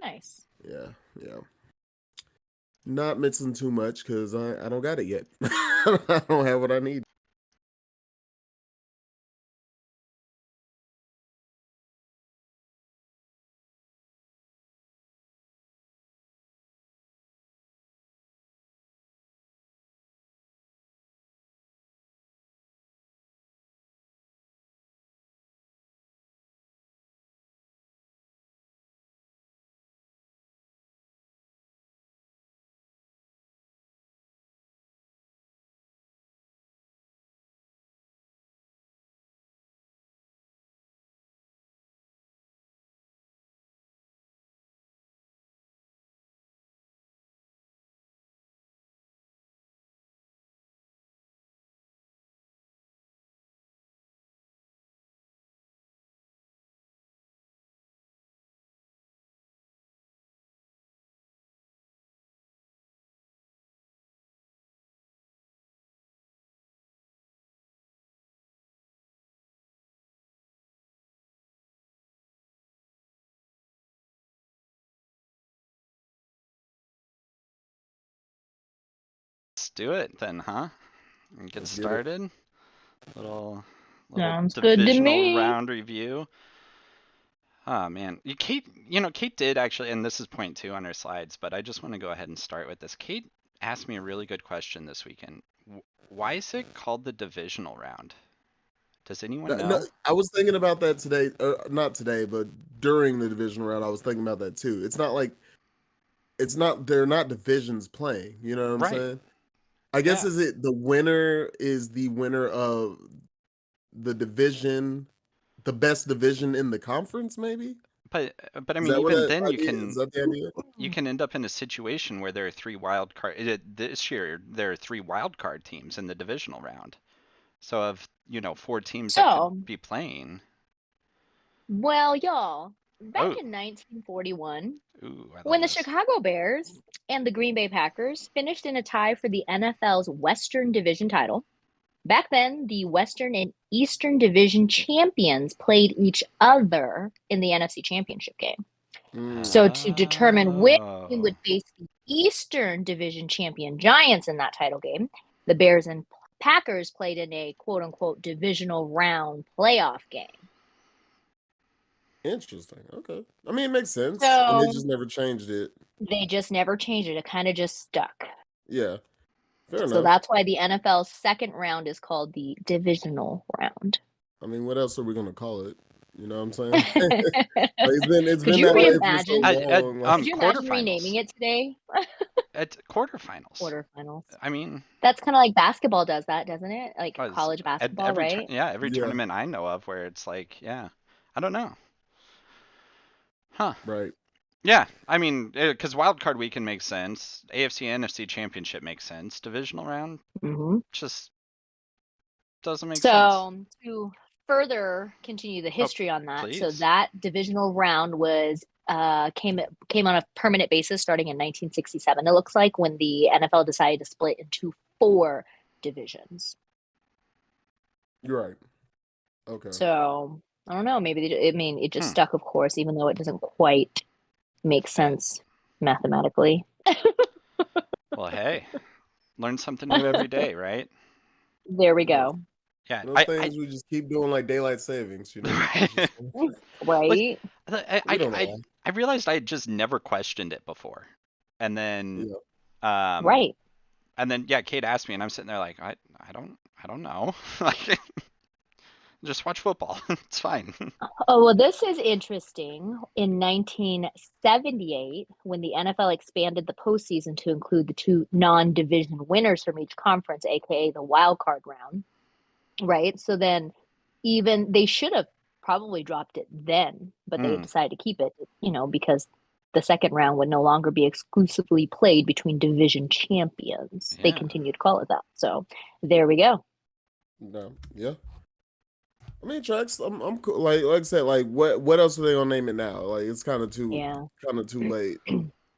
Nice. Yeah, yeah. Not mixing too much because I don't got it yet. I don't have what I need. Let's do it then, huh? And get Let's get it. started. Little Sounds good to divisional me. round review. Oh man, Kate did actually, and this is point two on her slides, but I just want to go ahead and start with this. Kate asked me a really good question this weekend. Why is it called the divisional round? Does anyone No, know? I was thinking about that today. Not today, but during the division round, I was thinking about that too. It's not like it's not. They're not divisions playing. You know what I'm Right. saying? I guess Yeah. is it the winner is the winner of the division, the best division in the conference, maybe? But I Is mean, that what even that then idea is? That the idea? you can end up in a situation where there are three wild card this year there are three wild card teams in the divisional round. So of, four teams that could So, be playing. well, y'all, back Oh, in 1941, ooh, I love when the this. Chicago Bears and the Green Bay Packers finished in a tie for the NFL's Western Division title, back then the Western and Eastern Division champions played each other in the NFC Championship game. Mm, So, to determine which team Oh. would face the Eastern Division champion Giants in that title game, the Bears and Packers played in a quote unquote divisional round playoff game. interesting. Okay. I mean, it makes sense, and they So just never changed it. they just never changed it. It kind of just stuck. Yeah. Fair So enough. that's why the NFL's second round is called the divisional round. I mean, what else are we gonna call it? You know what I'm saying? Like, it's Could been you that Well, way for so reimagine? long. Like, Could you imagine renaming quarterfinals. it today? At quarterfinals. Quarterfinals. I mean, That's kind of like basketball does that, doesn't it? Like was college at basketball, right? every yeah, tournament I know of where it's like, yeah, I don't know. Huh. right. Yeah, I mean, because wild card weekend makes sense. AFC NFC championship makes sense. Divisional round Mm-hmm. just doesn't make sense. So to further continue the Oh, history on that, so please. that divisional round was came on a permanent basis starting in 1967. It looks like when the NFL decided to split into four divisions. You're right. Okay. So I don't know. Maybe I mean it just Hmm. stuck, of course, even though it doesn't quite make Hey. sense mathematically. Well, hey, learn something new every day, right? There we You know, go. Yeah, those things we just keep doing like daylight savings. You know, it's I just But Right? we don't know. I realized I had just never questioned it before, and then Yeah. um Right. yeah, Kate asked me, and I'm sitting there like I don't know, like just watch football, it's fine. Oh, well, this is interesting. In 1978, when the NFL expanded the postseason to include the two non-division winners from each conference, aka the wild card round, right? So then even they should have probably dropped it then, but they Mm, decided to keep it, because the second round would no longer be exclusively played between division champions. They yeah, continued to call it that. So there we go. No. Yeah. I mean, tracks. I'm cool. Like I said, like what else are they gonna name it now? Like it's Yeah. kind of too late.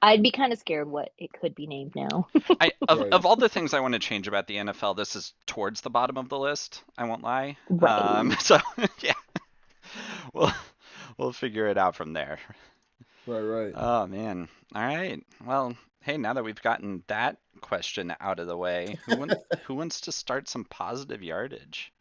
I'd be kind of scared what it could be named now. I Right. of all the things I want to change about the NFL, this is towards the bottom of the list. I won't lie. Right. So yeah, we'll we'll figure it out from there. Right, right. Oh man. All right. Well, hey, now that we've gotten that question out of the way, who wants to start some positive yardage?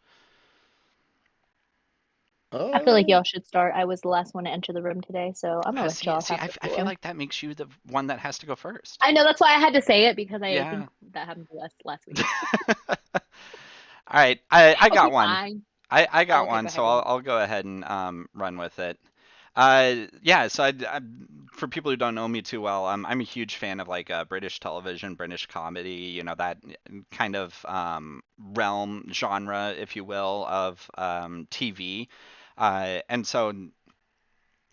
I feel like Uh, y'all should start. I was the last one to enter the room today, so I'm gonna let See, y'all see, have the I feel floor. like that makes you the one that has to go first. I know that's why I had to say it because I Yeah. think that happened to us last week. All right. I got Okay, one. fine. I Oh, got okay, one, go so ahead. Go ahead. I'll go ahead and run with it. Yeah, so for people who don't know me too well, I'm a huge fan of like British television, British comedy, that kind of realm genre, if you will, of TV. And so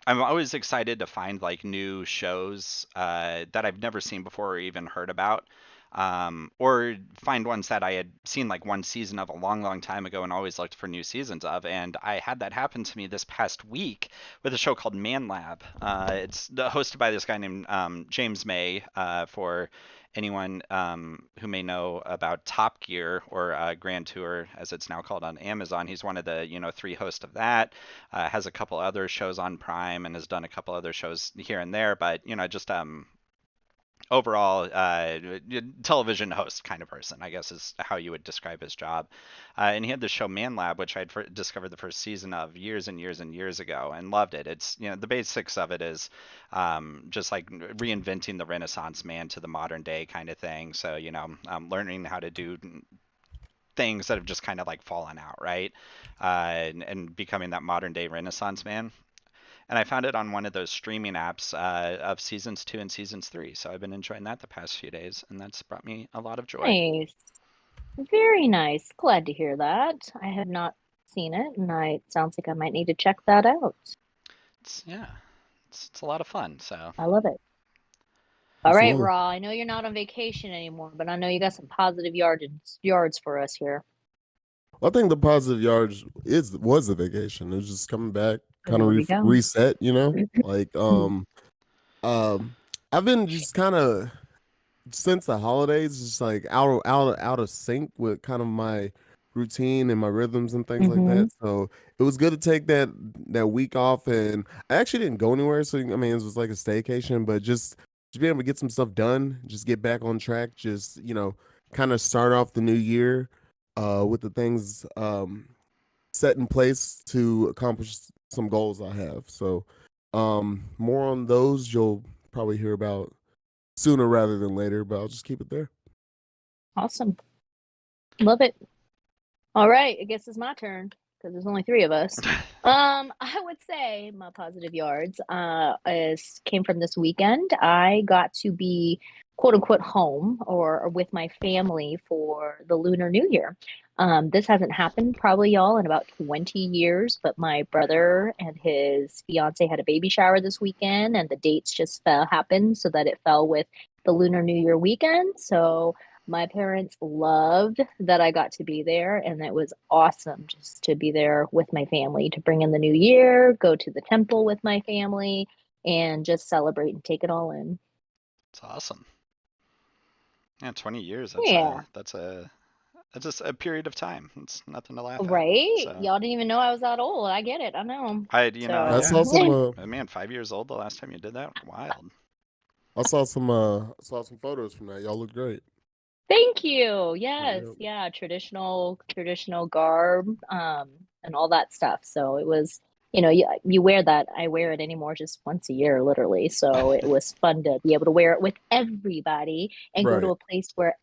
I'm always excited to find like new shows that I've never seen before or even heard about. Or find ones that I had seen like one season of a long, long time ago and always looked for new seasons of. And I had that happen to me this past week with a show called Man Lab. It's hosted by this guy named James May. For anyone who may know about Top Gear or Grand Tour, as it's now called on Amazon, he's one of the three hosts of that. Has a couple other shows on Prime and has done a couple other shows here and there, but just overall television host kind of person, I guess is how you would describe his job. And he had the show Man Lab, which I'd discovered the first season of years and years and years ago and loved it. It's the basics of it is just like reinventing the Renaissance man to the modern day kind of thing. So learning how to do things that have just kind of like fallen out, right? And becoming that modern day Renaissance man. And I found it on one of those streaming apps of seasons 2 and seasons 3. So I've been enjoying that the past few days, and that's brought me a lot of joy. Nice. Very nice. Glad to hear that. I have not seen it, and it sounds like I might need to check that out. Yeah, it's a lot of fun. So I love it. All right, Absolutely. Raw. I know you're not on vacation anymore, but I know you got some positive yards for us here. I think the positive yards was a vacation. It was just coming back, kind of There we go. reset. Like um, I've been just kind of since the holidays, just like out of sync with kind of my routine and my rhythms and things like Mm-hmm. that. So it was good to take that week off, and I actually didn't go anywhere. So I mean, it was like a staycation, but just being able to get some stuff done, just get back on track, just kind of start off the new year with the things set in place to accomplish some goals I have. So more on those you'll probably hear about sooner rather than later, but I'll just keep it there. Awesome. Love it. All right, I guess it's my turn because there's only three of us. I would say my positive yards is came from this weekend. I got to be quote unquote home or with my family for the Lunar New Year. This hasn't happened probably y'all in about 20 years, but my brother and his fiance had a baby shower this weekend, and the dates just happened so that it fell with the Lunar New Year weekend. So my parents loved that I got to be there, and it was awesome just to be there with my family to bring in the new year, go to the temple with my family, and just celebrate and take it all in. It's awesome. Yeah, 20 years. Yeah, That's just a period of time. It's nothing to laugh at. right? So Y'all didn't even know I was that old. I get it. I know. I So, yeah. saw some Man, 5 years old the last time you did that. Wild. saw some photos from that. Y'all look great. thank you. Yes, Yep. yeah, traditional garb, and all that stuff. So it was, you wear that. I wear it anymore just once a year, literally. So it was fun to be able to wear it with everybody and go to Right, a place where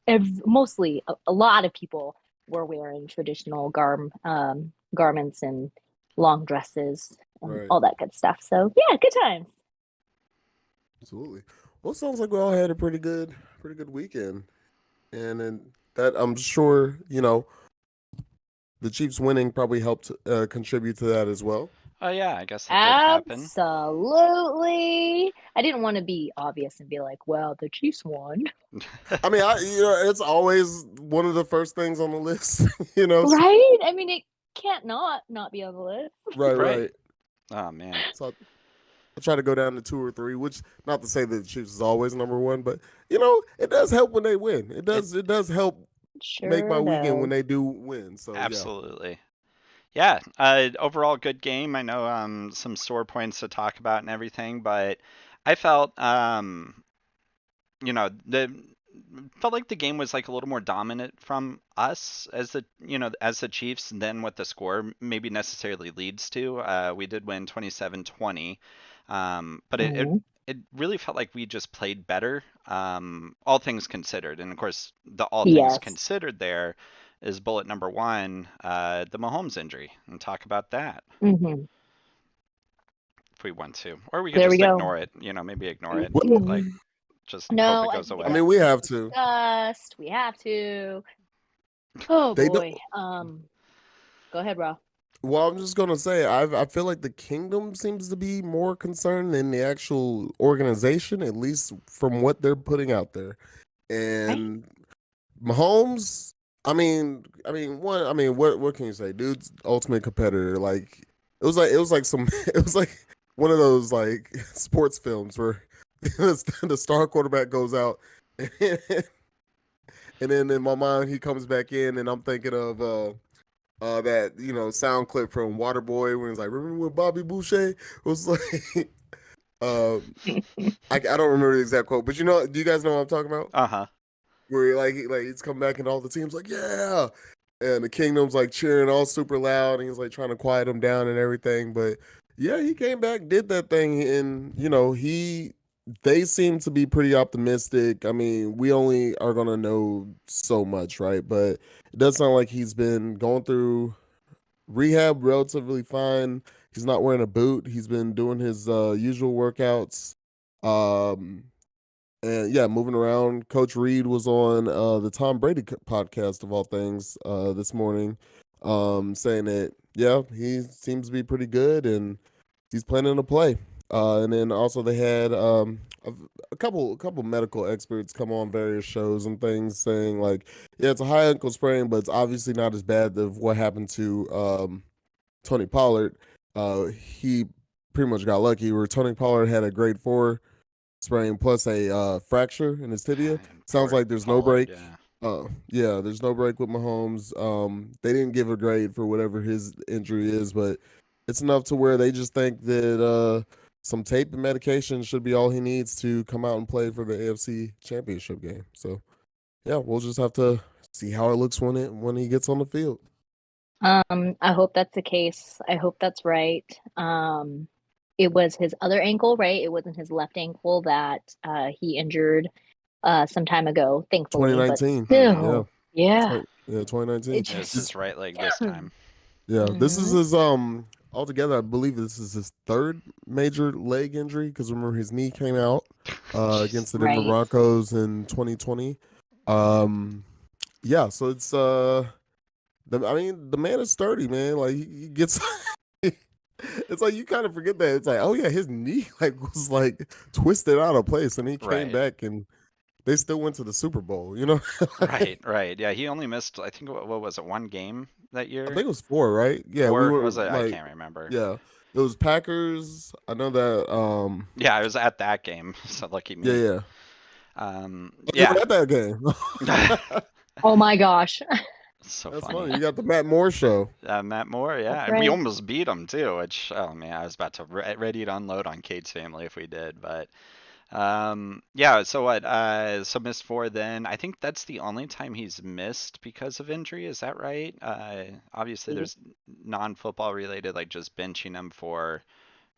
mostly a lot of people were wearing traditional garments and long dresses and right. all that good stuff. So yeah, good times. Absolutely. Well, it sounds like we all had a pretty good weekend, and then that I'm sure the Chiefs winning probably helped contribute to that as well. Oh yeah, I guess that did happen. Absolutely. I didn't want to be obvious and be like, well, the Chiefs won. I mean, it's always one of the first things on the list. So, Right? I mean, it can't not be on the list. right, Right. right. Oh man. So I try to go down to two or three, which not to say that the Chiefs is always number one, but it does help when they win. It It does help make my Sure weekend when does. they do win. So yeah, absolutely. Yeah, overall good game. I know some sore points to talk about and everything, but I felt the felt like the game was like a little more dominant from us as the Chiefs than what the score maybe necessarily leads to. We did win 27-20, but Mhm. it really felt like we just played better, all things considered. And of course, the all things Yes. considered there is bullet number one, the Mahomes injury, and talk about that Hmm. if we want to, or we could There we just go. ignore it. Maybe ignore it, Well, like just hope No, it I goes think it I away. mean, has we to be have to. discussed. We have to. Oh They don't. boy. Go ahead, Ro. Well, I'm just gonna say, I feel like the kingdom seems to be more concerned than the actual organization, at least from what they're putting out there. Right? And Mahomes, what can you say? Dude's ultimate competitor. Like it was like some, it was like one of those like sports films where the star quarterback goes out, and then in my mind he comes back in, and I'm thinking of that sound clip from Waterboy when he's like, "Remember when Bobby Boucher was like." uh, I don't remember the exact quote, but do you guys know what I'm talking about? Uh-huh. Where he's come back and all the teams like, yeah, and the kingdom's like cheering all super loud, and he's like trying to quiet him down and everything. But yeah, he came back, did that thing, and they seem to be pretty optimistic. I mean, we only are gonna know so much, right? But it does sound like he's been going through rehab relatively fine. He's not wearing a boot. He's been doing his usual workouts. Um, and yeah, moving around. Coach Reed was on the Tom Brady podcast of all things this morning, saying that yeah, he seems to be pretty good and he's planning to play. And then also they had a couple medical experts come on various shows and things saying like, yeah, it's a high ankle sprain, but it's obviously not as bad as what happened to Tony Pollard. He pretty much got lucky where Tony Pollard had a grade 4 sprain plus a fracture in his tibia. And Sounds poor like there's no Pollard, break. yeah. Yeah, there's no break with Mahomes. They didn't give a grade for whatever his injury is, but it's enough to where they just think that some tape and medication should be all he needs to come out and play for the AFC Championship game. So yeah, we'll just have to see how it looks when he gets on the field. I hope that's the case. I hope that's right. It was his other ankle, right? It wasn't his left ankle that he injured some time ago, thankfully, but 2019, Mm-hmm. yeah, still, yeah, yeah, it 2019. It was This his right leg this time. Yeah, this is Mhm. his altogether. I believe this is his third major leg injury because remember his knee came out Jeez. against the Denver Right. Broncos in 2020. Um, yeah, so it's the man is sturdy, man. Like he gets. It's like you kind of forget that. It's like, oh yeah, his knee like was like twisted out of place, and he came Right. back, and they still went to the Super Bowl. You know, Right, right. Yeah, he only missed, I think, what was it, one game that I year? think it was 4, right? Yeah, we Four, were was it? I like, can't remember. yeah, it was Packers. I know that. Yeah, I was at that game, so lucky Yeah, me. yeah. Oh, you Yeah. were at that game. Oh my gosh. So That's funny. funny. You got the Matt Moore show. Matt Moore, yeah, That's and we right. almost beat him too. Which, oh man, I was about to ready to unload on Kate's family if we did, but yeah. So what? So missed four. Then I think that's the only time he's missed because of injury. Is that right? Obviously, there's non-football related, like just benching him for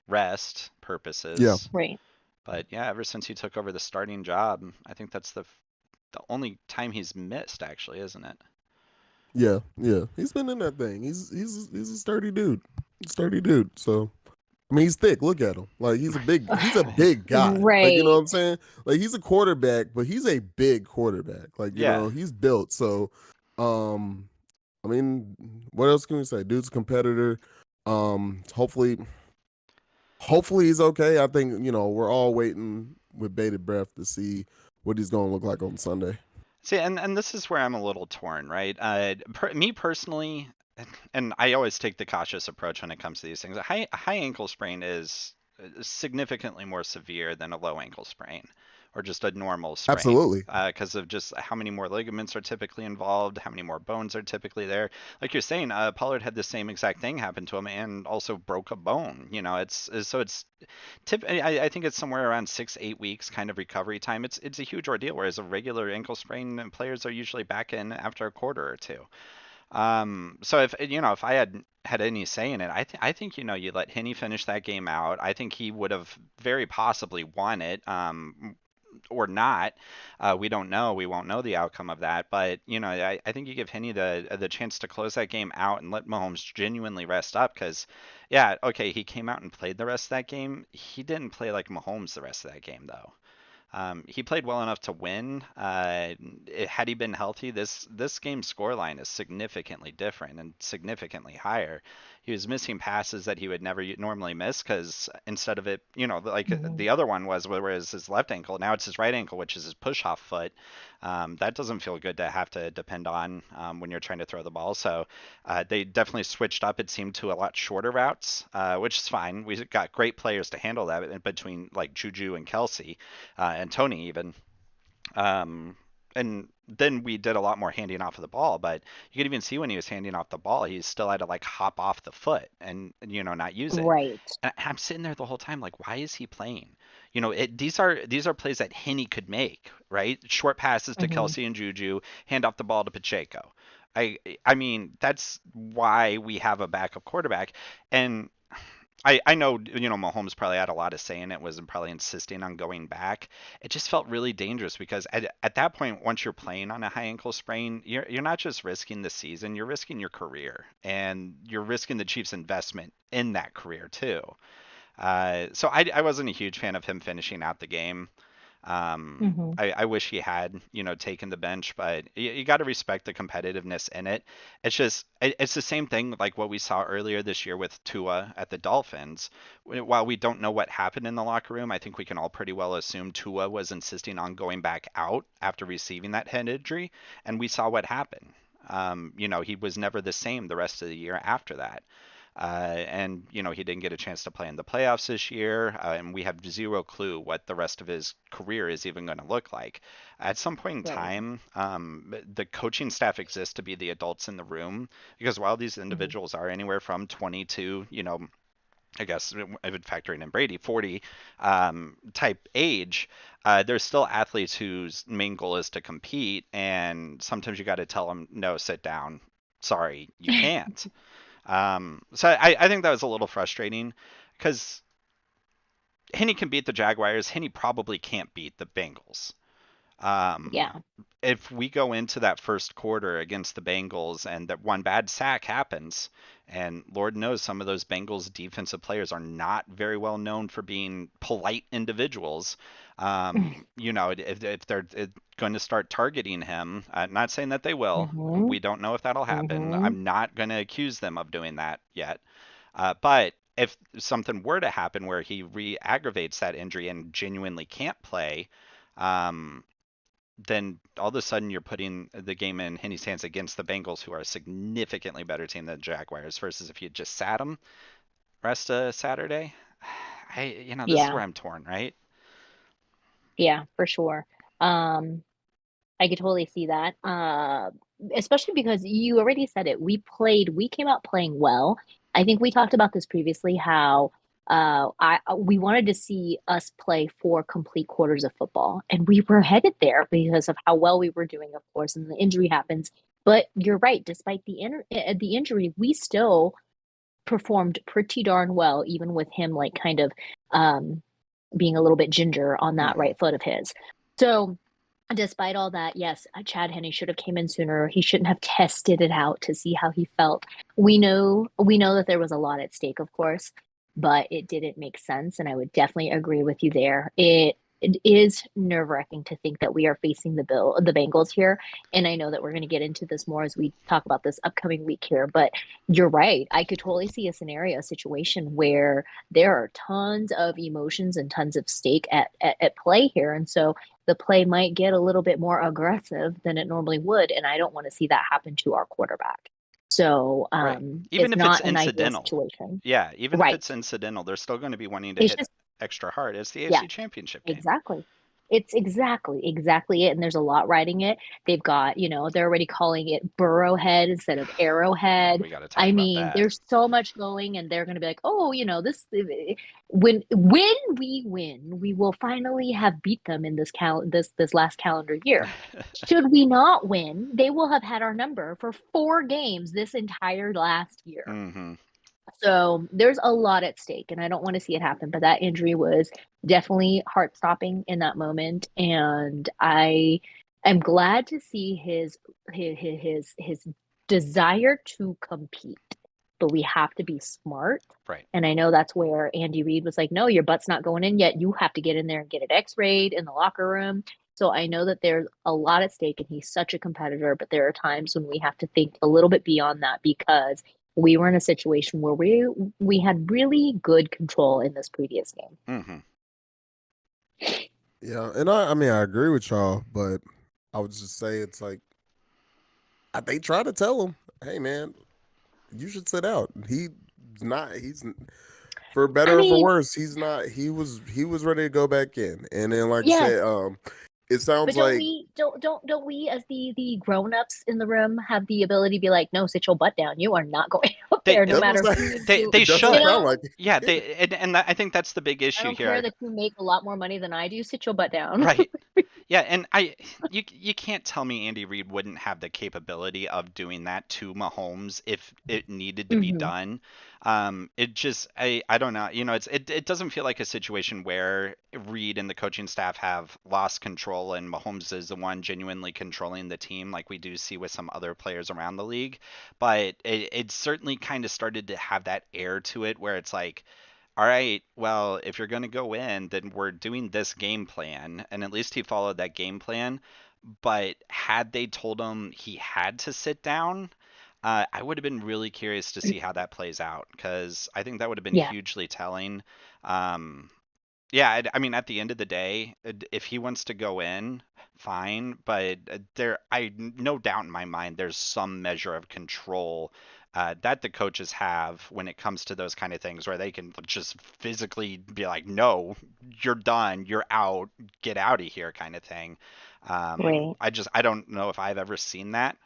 rest Yeah, purposes. Right. But yeah, ever since he took over the starting job, I think that's the only time he's missed, actually, isn't it? yeah, yeah. He's been in that thing. He's a sturdy dude. Sturdy dude. So I mean, he's thick. Look at him. Like he's a big guy. Like you know what Right. I'm saying? Like he's a quarterback, but he's a big quarterback. Like Yeah. he's built. So, um, I mean, what else can we say? Dude's a competitor. Hopefully, he's okay. I think we're all waiting with bated breath to see what he's going to look like on Sunday. See, and this is where I'm a little torn, right? Me personally, and I always take the cautious approach when it comes to these things. A high ankle sprain is significantly more severe than a low ankle sprain. or just a normal sprain, Absolutely. because of just how many more ligaments are typically involved, how many more bones are typically there. Like you're saying, Pollard had the same exact thing happen to him and also broke a bone. So it's I think it's somewhere around 6-8 weeks kind of recovery time. It's a huge ordeal, whereas a regular ankle sprain, players are usually back in after a quarter or two. So if I had any say in it, I think you let Henney finish that game out. I think he would have very possibly won it. Or not. We don't know. We won't know the outcome of that. But I think you give Henney the chance to close that game out and let Mahomes genuinely rest up. Because, yeah, okay, he came out and played the rest of that game. He didn't play like Mahomes the rest of that game, though. He played well enough to win. Had he been healthy, this game's scoreline is significantly different and significantly higher. He was missing passes that he would never normally miss because instead of it, like Hmm. the other one was where it was his left ankle, now it's his right ankle, which is his push-off foot. That doesn't feel good to have to depend on when you're trying to throw the ball. So they definitely switched up, it seemed, to a lot shorter routes, which is fine. We got great players to handle that between like Juju and Kelsey and Tony even. Um, and then we did a lot more handing off of the ball, but you could even see when he was handing off the ball, he still had to like hop off the foot and not use it. Right. And I'm sitting there the whole time like, why is he playing? These are plays that Henney could make, right? Short passes to Hmm. Kelsey and Juju, hand off the ball to Pacheco. I mean, that's why we have a backup quarterback. And I know, Mahomes probably had a lot of say in it, was probably insisting on going back. It just felt really dangerous because at that point, once you're playing on a high ankle sprain, you're not just risking the season, you're risking your career and you're risking the Chiefs' investment in that career too. So I wasn't a huge fan of him finishing out the game. Hmm. I wish he had, taken the bench, but you got to respect the competitiveness in it. It's just, it's the same thing like what we saw earlier this year with Tua at the Dolphins. While we don't know what happened in the locker room, I think we can all pretty well assume Tua was insisting on going back out after receiving that head injury, and we saw what happened. He was never the same the rest of the year after that. And he didn't get a chance to play in the playoffs this year, and we have zero clue what the rest of his career is even going to look like. At some point in Right. time, the coaching staff exists to be the adults in the room, because while these Hmm. individuals are anywhere from 20 to, I guess I would factor in Brady, 40 type age, there's still athletes whose main goal is to compete, and sometimes you got to tell them, no, sit down. Sorry, you can't. So I think that was a little frustrating because Henney can beat the Jaguars. Henney probably can't beat the Bengals. Um, Yeah. if we go into that first quarter against the Bengals and that one bad sack happens, and Lord knows some of those Bengals defensive players are not very well known for being polite individuals. If they're going to start targeting him, I'm not saying that they will. Hmm. We don't know if that'll happen. Hmm. I'm not going to accuse them of doing that yet. But if something were to happen where he re-aggravates that injury and genuinely can't play, um, then all of a sudden you're putting the game in Henny's hands against the Bengals, who are a significantly better team than the Jaguars, versus if you just sat them rest of Saturday. This is Yeah. where I'm torn, right? Yeah, for sure. Um, I could totally see that. Especially because you already said it. We came out playing well. I think we talked about this previously, how we wanted to see us play 4 complete quarters of football, and we were headed there because of how well we were doing, of course, and the injury happens. But you're right, despite the injury, we still performed pretty darn well, even with him like kind of um being a little bit ginger on that Hmm. right foot of his. So despite all that, yes, Chad Henne should have came in sooner. He shouldn't have tested it out to see how he felt. We know that there was a lot at stake, of course, but it didn't make sense, and I would definitely agree with you there. It is nerve-wracking to think that we are facing the Bengals here, and I know that we're going to get into this more as we talk about this upcoming week here, but you're right. I could totally see a scenario, a situation where there are tons of emotions and tons of stake at play here, and so the play might get a little bit more aggressive than it normally would, and I don't want to see that happen to our quarterback. So Right. Even it's if it's not an ideal incidental. situation. Yeah, even if Right. it's incidental, they're still going to be wanting to It's hit just, extra hard. It's the yeah, AFC Championship game. exactly. It's exactly it. And there's a lot riding it. They've got, they're already calling it Burrowhead instead of Man, Arrowhead. we got to talk I about mean, that. there's so much going, and they're going to be like, oh, when we win, we will finally have beat them in this last calendar year. Should we not win, they will have had our number for 4 games this entire last year. Hmm. So there's a lot at stake, and I don't want to see it happen. But that injury was definitely heart stopping in that moment, and I am glad to see his desire to compete. But we have to be smart. Right. And I know that's where Andy Reid was like, no, your butt's not going in yet. You have to get in there and get it x-rayed in the locker room. So I know that there's a lot at stake, and he's such a competitor, but there are times when we have to think a little bit beyond that because we were in a situation where we had really good control in this previous game. Hmm. Yeah, and I mean I agree with y'all, but I would just say it's like they try to tell him, hey man, you should sit out. He's for I better or for mean, worse, he's not. He was ready to go back in, and then like I yes, said, it but sounds don't like we don't we as the grown-ups in the room have the ability to be like, no, sit your butt down. You are not going out They there, no that's matter what who you they it doesn't you should. sound know. like Yeah, it. and I think that's the big I issue don't care here. that you make a lot more money than I do. Sit your butt down. Right. Yeah, and you can't tell me Andy Reid wouldn't have the capability of doing that to Mahomes if it needed to be Hmm. done. It just I don't know. It doesn't feel like a situation where Reid and the coaching staff have lost control and Mahomes is the one genuinely controlling the team like we do see with some other players around the league. But it certainly kind of started to have that air to it where it's like, all right, well, if you're going to go in, then we're doing this game plan. And at least he followed that game plan. But had they told him he had to sit down, I would have been really curious to see how that plays out because I think that would have been Yeah, hugely telling. Um, yeah, I mean, at the end of the day, if he wants to go in, fine. But no doubt in my mind, there's some measure of control that the coaches have when it comes to those kind of things, where they can just physically be like, "No, you're done, you're out, get out of here," kind of thing. right. I don't know if I've ever seen that.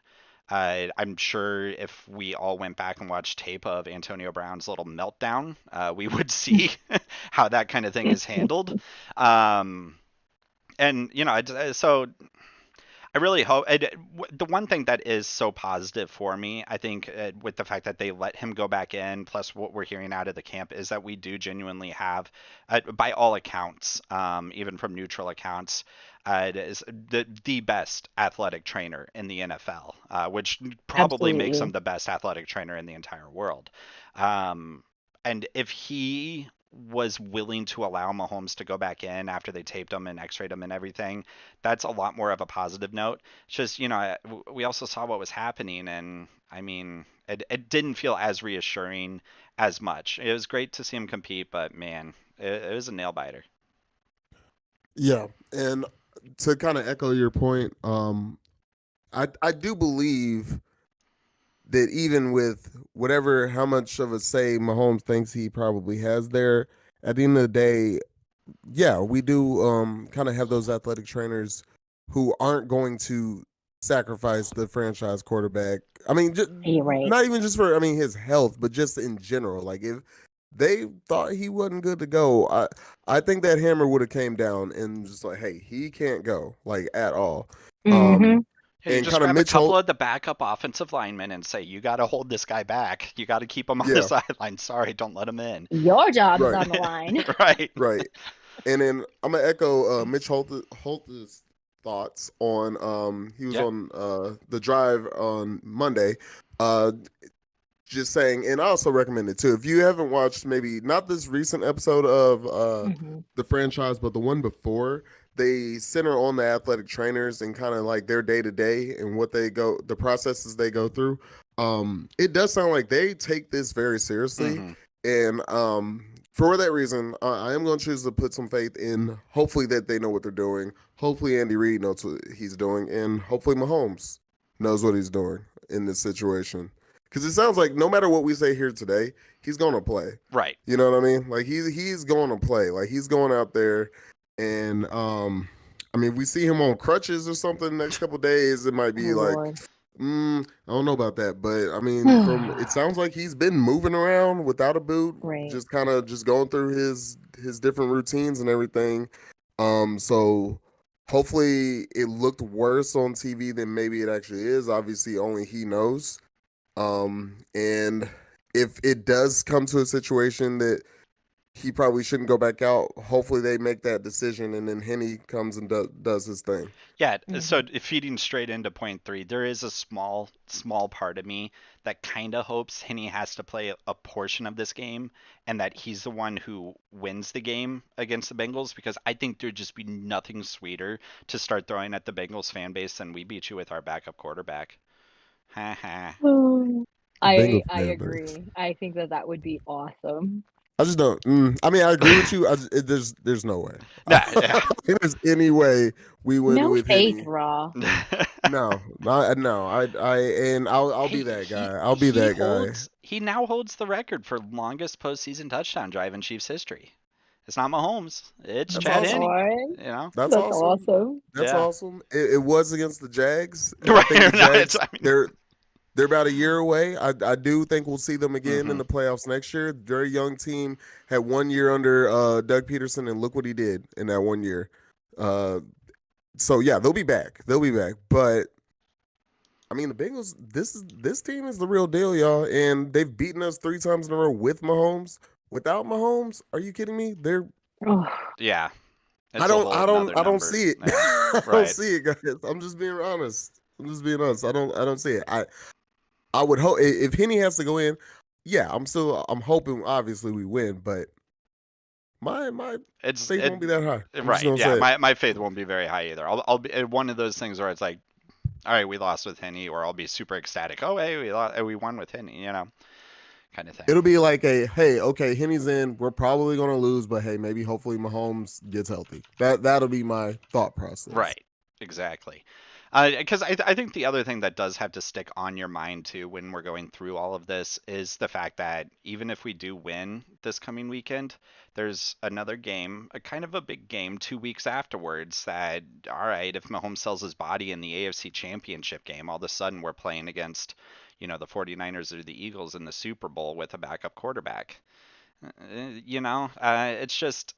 I'm sure if we all went back and watched tape of Antonio Brown's little meltdown, we would see how that kind of thing is handled. Um, and so I really hope the one thing that is so positive for me, I think, with the fact that they let him go back in, plus what we're hearing out of the camp, is that we do genuinely have, by all accounts, even from neutral accounts, it is the best athletic trainer in the NFL, which probably makes him Absolutely. the best athletic trainer in the entire world. Um, and if he was willing to allow Mahomes to go back in after they taped him and x-rayed him and everything, that's a lot more of a positive note. It's just, we also saw what was happening, and I mean, it didn't feel as reassuring as much. It was great to see him compete, but man, it was a nail biter. Yeah, and to kind of echo your point, I do believe that even with whatever how much of a say Mahomes thinks he probably has there, at the end of the day, yeah, we do kind of have those athletic trainers who aren't going to sacrifice the franchise quarterback. I mean, You're right. not even just for his health, but just in general. Like if they thought he wasn't good to go, I think that hammer would have came down and just like, hey, he can't go like at all. Hmm. Um, Yeah, you and just kind of grab a Mitch couple Holt, of the backup offensive linemen and say, you got to hold this guy back. You got to keep him on the yeah, sideline. Sorry, don't let him in. Your job is right, on the line. Right. right. And then I'm gonna echo Mitch Holt's thoughts on he was Yeah. on the drive on Monday. Uh just saying, and I also recommend it too. If you haven't watched maybe not this recent episode of Hmm. the franchise, but the one before, they center on the athletic trainers and kind of like their day to day and what the processes they go through. It does sound like they take this very seriously. Hmm. And for that reason, I am going to choose to put some faith in hopefully that they know what they're doing. Hopefully Andy Reid knows what he's doing, and hopefully Mahomes knows what he's doing in this situation. Because it sounds like no matter what we say here today, he's going to play. Right. You know what I mean? Like he's going to play. Like he's going out there, and I mean, if we see him on crutches or something the next couple days, it might Oh be like, Lord. I don't know about that. But I mean, from it sounds like he's been moving around without a boot, Right. just kind of just going through his different routines and everything. So hopefully it looked worse on TV than maybe it actually is. Obviously, only he knows. And if it does come to a situation that he probably shouldn't go back out, hopefully they make that decision and then Henny comes and does his thing. Yeah, so Hmm. feeding straight into point three, there is a small part of me that kind of hopes Henny has to play a portion of this game and that he's the one who wins the game against the Bengals because I think there'd just be nothing sweeter to start throwing at the Bengals fan base than we beat you with our backup quarterback. Ha ha. The I Bengals I fan base. agree. I think that that would be awesome. I just don't. I mean, I agree with you. There's no way. Nah, I don't think there's any way we win No with faith, Henny. Raw. No, no. And I'll Hey, be that guy. I'll be that guy. he now holds the record for longest postseason touchdown drive in Chiefs history. It's not Mahomes, it's That's Chad awesome. Henne. What? You know? That's That's awesome. awesome. That's Yeah. awesome. It was against the Jags, and I Right. think the No, it's Jags I mean. they're about a year away. I do think we'll see them again in Hmm. the playoffs next year. Very young team, had 1 year under Doug Peterson, and look what he did in that 1 year. Uh, so yeah, they'll be back. They'll be back. But I mean, the Bengals. This team is the real deal, y'all, and they've beaten us 3 times in a row with Mahomes. Without Mahomes, are you kidding me? They're Oh, Yeah, I it's a don't whole I don't nother I don't number. see it. Yeah. I don't Right. see it, guys. I'm just being honest. I'm just being honest. I don't see it. I would hope if Henny has to go in, yeah, I'm hoping obviously we win, but my It's faith it won't be that high. I'm just right. gonna Yeah, say it. my faith won't be very high either. I'll be one of those things where it's like, all right, we lost with Henne, or I'll be super ecstatic. Oh, hey, we won with Henne, kind of thing. It'll be like a hey, okay, Henny's in. We're probably gonna lose, but hey, maybe hopefully Mahomes gets healthy. That'll be my thought process. Right. Exactly. Because I think the other thing that does have to stick on your mind too when we're going through all of this is the fact that even if we do win this coming weekend, there's another game, a kind of a big game 2 weeks afterwards that, all right, if Mahomes sells his body in the AFC Championship game, all of a sudden we're playing against, the 49ers or the Eagles in the Super Bowl with a backup quarterback. It's just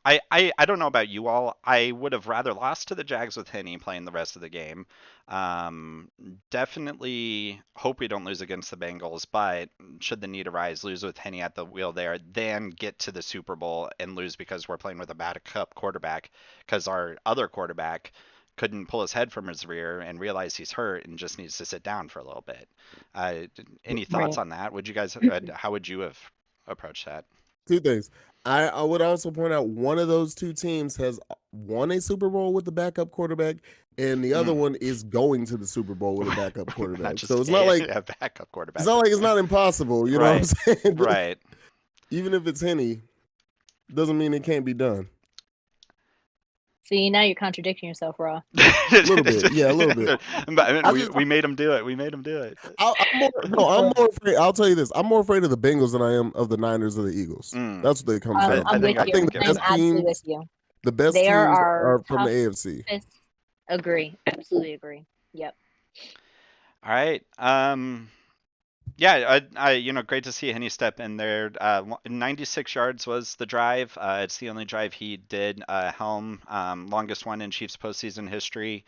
I don't know about you all. I would have rather lost to the Jags with Henne playing the rest of the game. Um, Definitely hope we don't lose against the Bengals, but should the need arise, lose with Henne at the wheel there, then get to the Super Bowl and lose because we're playing with a backup quarterback because our other quarterback couldn't pull his head from his rear and realize he's hurt and just needs to sit down for a little bit. Uh, any thoughts right. on that? Would you guys, how would you have approached that? Two things. I would also point out one of those two teams has won a Super Bowl with the backup quarterback, and the other Mm. one is going to the Super Bowl with a backup Not quarterback. So just a backup it's quarterback, not but like it's not impossible. You know what I'm right, saying? right. Even if it's Henny, doesn't mean it can't be done. See, now you're contradicting yourself, Raw. A little bit, yeah, a little bit. But I mean, I we just, made him do it. We made him do it. I'm more, no, I'm more afraid. I'll tell you this: I'm more afraid of the Bengals than I am of the Niners or the Eagles. Mm, That's what it comes down I I'm to. with think I I you. can think get I'm behind that. absolutely with you. the best They are teams our are from the AFC. toughest. Agree. Absolutely agree. Yep. All right. Yeah, great to see Henny step in there. 96 yards was the drive. It's the only drive he did. Helm, longest one in Chiefs postseason history.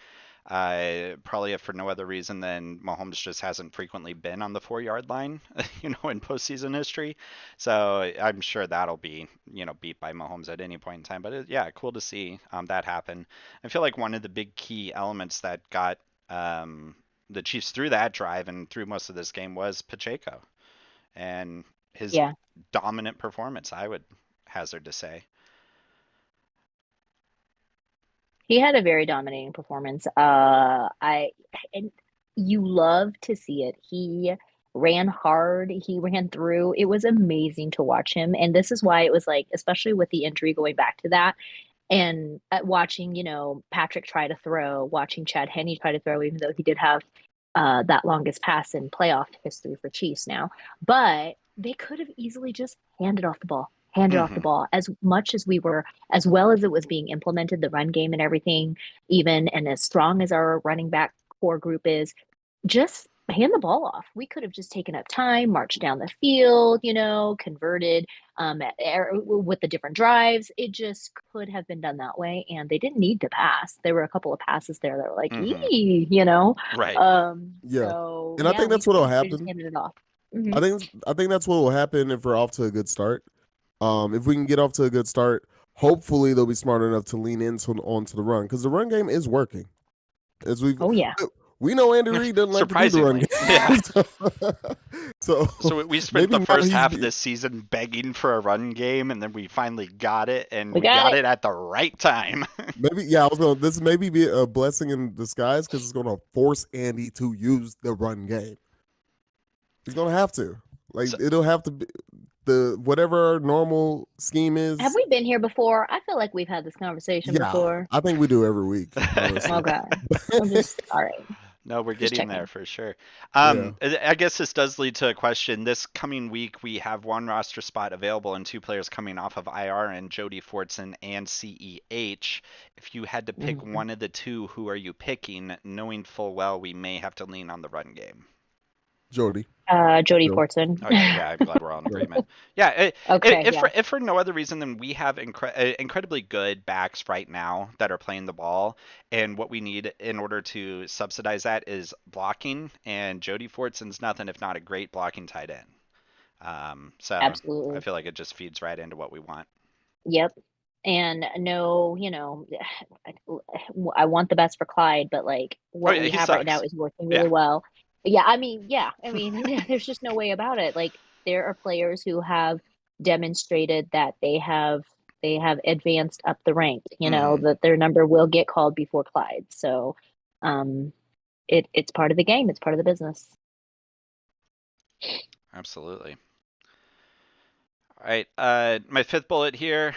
Probably if for no other reason than Mahomes just hasn't frequently been on the 4 yard line, in postseason history. So I'm sure that'll be, beat by Mahomes at any point in time. But yeah, cool to see that happen. I feel like one of the big key elements that got the Chiefs through that drive and through most of this game was Pacheco and his Yeah. dominant performance, I would hazard to say. He had a very dominating performance. And you love to see it. He ran hard. He ran through. It was amazing to watch him. And this is why it was like, especially with the injury going back to that, and watching, Patrick try to throw, watching Chad Henne try to throw, even though he did have that longest pass in playoff history for Chiefs now. But they could have easily just handed off the ball. hand it off the Hmm. ball. As much as we were, as well as it was being implemented, the run game and everything, even and as strong as our running back core group is, just hand the ball off. We could have just taken up time, marched down the field, converted with the different drives. It just could have been done that way, and they didn't need to pass. There were a couple of passes there that were like, Hmm. ee. Right. Yeah, So and I yeah, think we that's what'll we could have just happen. handed it off. Hmm. I think that's what will happen if we're off to a good start. If we can get off to a good start, hopefully they'll be smart enough to lean into onto the run because the run game is working. As Oh yeah, we know Andy Reid doesn't like to do the run Surprisingly, yeah. game, so So we spent maybe the now first he's half of this season begging for a run game, and then we finally got it, and we we got got it. it at the right time. maybe yeah. I was gonna this maybe be a blessing in disguise because it's gonna force Andy to use the run game. He's gonna have to like So, it'll have to be the whatever our normal scheme Have is. we been here before? I feel like we've had this conversation Yeah, before. I think we do every week, honestly. Okay, I'm just all right. no, we're Just getting there checking. for sure. Yeah. I guess this does lead to a question. This coming week, we have one roster spot available and two players coming off of IR, and Jody Fortson and CEH. If you had to pick Mhm. one of the two, who are you picking, knowing full well we may have to lean on the run game? Jody. Jody Joe. Fortson. Okay, yeah, I'm glad we're all in Joe. agreement. Yeah, Okay, if yeah. for no other reason than we have incredibly good backs right now that are playing the ball, and what we need in order to subsidize that is blocking, and Jody Fortson's nothing if not a great blocking tight end. So I Absolutely. feel like it just feeds right into what we want. Yep. And no, I want the best for Clyde, but like Oh what yeah, we he have right now sucks. is working Yeah. really well. Yeah. There's just no way about it. Like there are players who have demonstrated that they have advanced up the ranks, Hmm. that their number will get called before Clyde. So, um, it's part of the game. It's part of the business. Absolutely. All right. My fifth bullet here.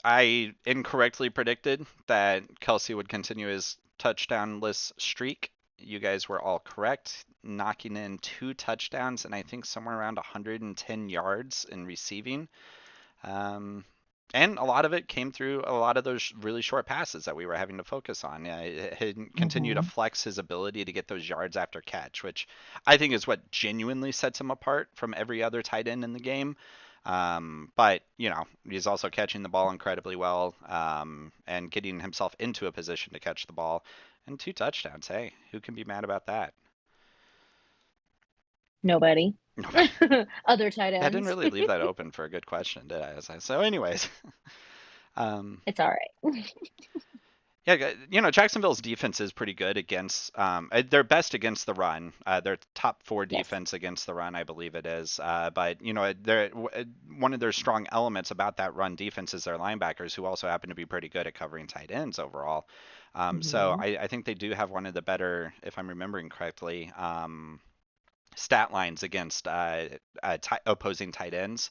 I incorrectly predicted that Kelsey would continue his touchdownless streak. You guys were all correct, knocking in 2 touchdowns and I think somewhere around 110 yards in receiving. Um, and a lot of it came through a lot of those really short passes that we were having to focus on. Yeah, he continued to Hmm. flex his ability to get those yards after catch, which I think is what genuinely sets him apart from every other tight end in the game. But he's also catching the ball incredibly well, and getting himself into a position to catch the ball. And 2 touchdowns. Hey, who can be mad about that? Nobody. Nobody. Other tight I didn't ends. really leave that open for a good question, did I? So, anyways, um, It's all right. yeah, Jacksonville's defense is pretty good against. They're best against the run. They're top four Yes. defense against the run, I believe it is. But one of their strong elements about that run defense is their linebackers, who also happen to be pretty good at covering tight ends overall. So Hmm. I think they do have one of the better, if I'm remembering correctly, stat lines against opposing tight ends.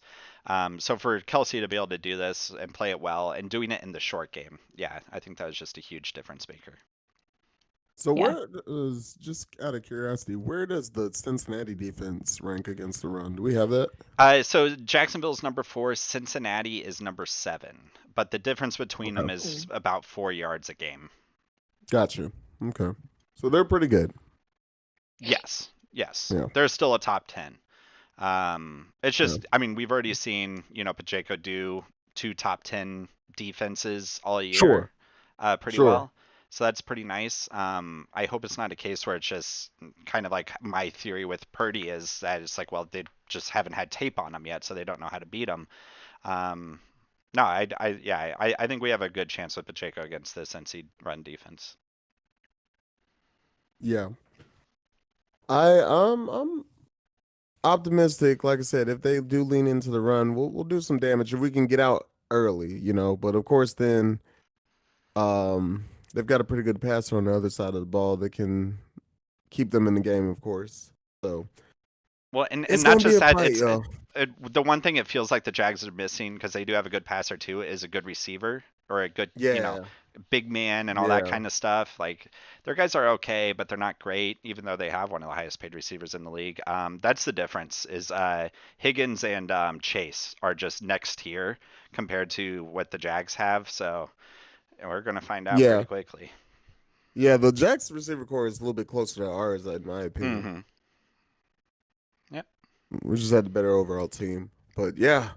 So for Kelsey to be able to do this and play it well and doing it in the short game, yeah, I think that was just a huge difference maker. So Yeah. where does just out of curiosity, where does the Cincinnati defense rank against the run? Do we have that? So Jacksonville's number 4, Cincinnati is number 7, but the difference between them Okay. is about 4 yards a game. Gotcha. Okay. So they're pretty good. Yes, yes, Yeah. they're still a top 10. It's Yeah. just, I mean, we've already seen, Pacheco do 2 top 10 defenses all Sure. year, pretty Sure. well. So that's pretty nice. I hope it's not a case where it's just kind of like my theory with Purdy is that it's like, well, they just haven't had tape on him yet, so they don't know how to beat him. Um, no, yeah, I think we have a good chance with Pacheco against this NC run defense. Yeah. I'm optimistic. Like I said, if they do lean into the run, we'll do some damage if we can get out early. But of course, then they've got a pretty good passer on the other side of the ball that can keep them in the game. Of course, so Well, and it's not gonna be just a that, fight, y'all. the one thing it feels like the Jags are missing because they do have a good passer too is a good receiver. or a good, Yeah, big man and all that yeah, kind of stuff. Like their guys are okay, but they're not great, even though they have one of the highest paid receivers in the league. That's the difference. Is Higgins and Chase are just next tier compared to what the Jags have. So we're gonna find out yeah, pretty quickly. yeah. The Jackson receiver core is a little bit closer to ours, in my opinion. Mm-hmm. Yep. We just had the better overall team. But yeah,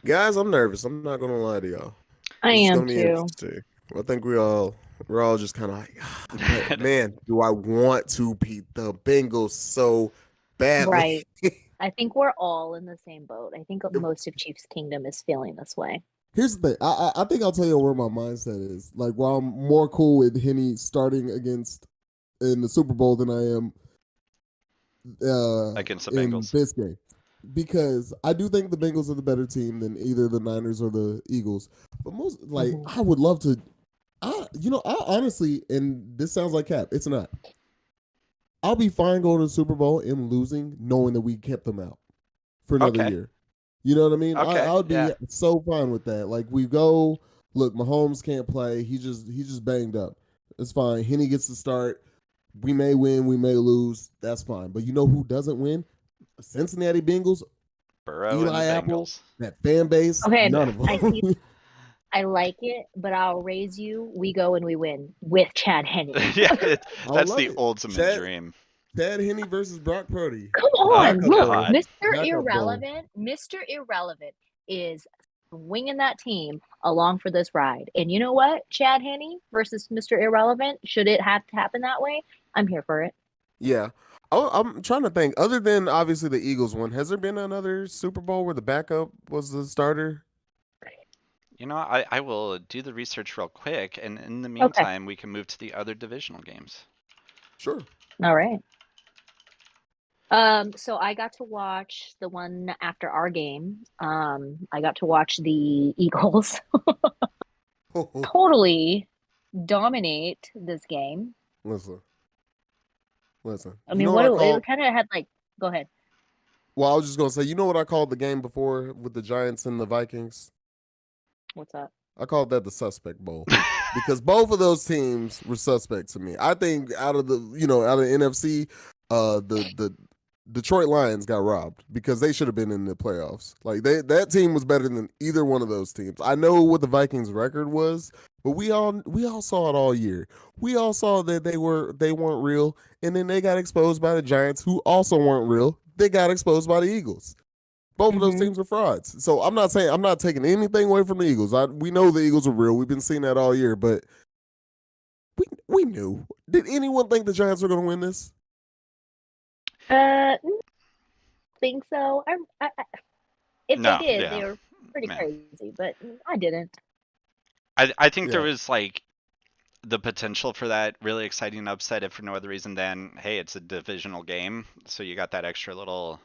guys, I'm nervous. I'm not gonna lie to y'all. I This is am gonna be too. interesting. I think we're all just kind of like, but man, do I want to beat the Bengals so badly? Right. I think we're all in the same boat. I think most of Chiefs Kingdom is feeling this way. Here's the thing. I think I'll tell you where my mindset is. Like, while I'm more cool with Henny starting against in the Super Bowl than I am Against the in Bengals. this game, because I do think the Bengals are the better team than either the Niners or the Eagles. But most, like, Hmm. I would love to. I honestly, and this sounds like cap. It's not. I'll be fine going to the Super Bowl and losing, knowing that we kept them out for another Okay. year. You know what I mean? I Okay. would be Yeah. so fine with that. Like, we go, look, Mahomes can't play. He just banged up. It's fine. Henny gets to start. We may win, we may lose. That's fine. But you know who doesn't win? Cincinnati Bengals, Burrow and the Eli Apple, Bengals. that fan base, Okay, none of I see. them. I like it, but I'll raise you. We go and we win with Chad Henne. Yeah, I would that's love the it. ultimate dream. Chad Henney versus Brock Purdy. Come Oh on, Backup look, bowl. God. Mr. Backup bowl. Irrelevant. Mr. Irrelevant is swinging that team along for this ride. And you know what? Chad Henne versus Mr. Irrelevant, should it have to happen that way? I'm here for it. Yeah. I'm trying to think. Other than obviously the Eagles one, has there been another Super Bowl where the backup was the starter? I will do the research real quick, and in the Okay. meantime, we can move to the other divisional games. Sure. All right. So I got to watch the one after our game. I got to watch the Eagles totally dominate this game. Listen, listen. I You mean, know what what I it called? kind of had like, go ahead. Well, I was just gonna say, you know what I called the game before with the Giants and the Vikings? What's up? I called that the suspect bowl because both of those teams were suspect to me. I think out of the NFC, the Detroit Lions got robbed because they should have been in the playoffs. Like that team was better than either one of those teams. I know what the Vikings record was, but we all saw it all year. We all saw that they weren't real, and then they got exposed by the Giants, who also weren't real. They got exposed by the Eagles. Both of those Hmm. teams are frauds. So I'm not taking anything away from the Eagles. We know the Eagles are real. We've been seeing that all year, but we knew. Did anyone think the Giants were going to win this? Think so. If they No, did, yeah, they were pretty man. crazy, but I didn't. I think there Yeah, was like the potential for that really exciting upset, if for no other reason than, hey, it's a divisional game, so you got that extra little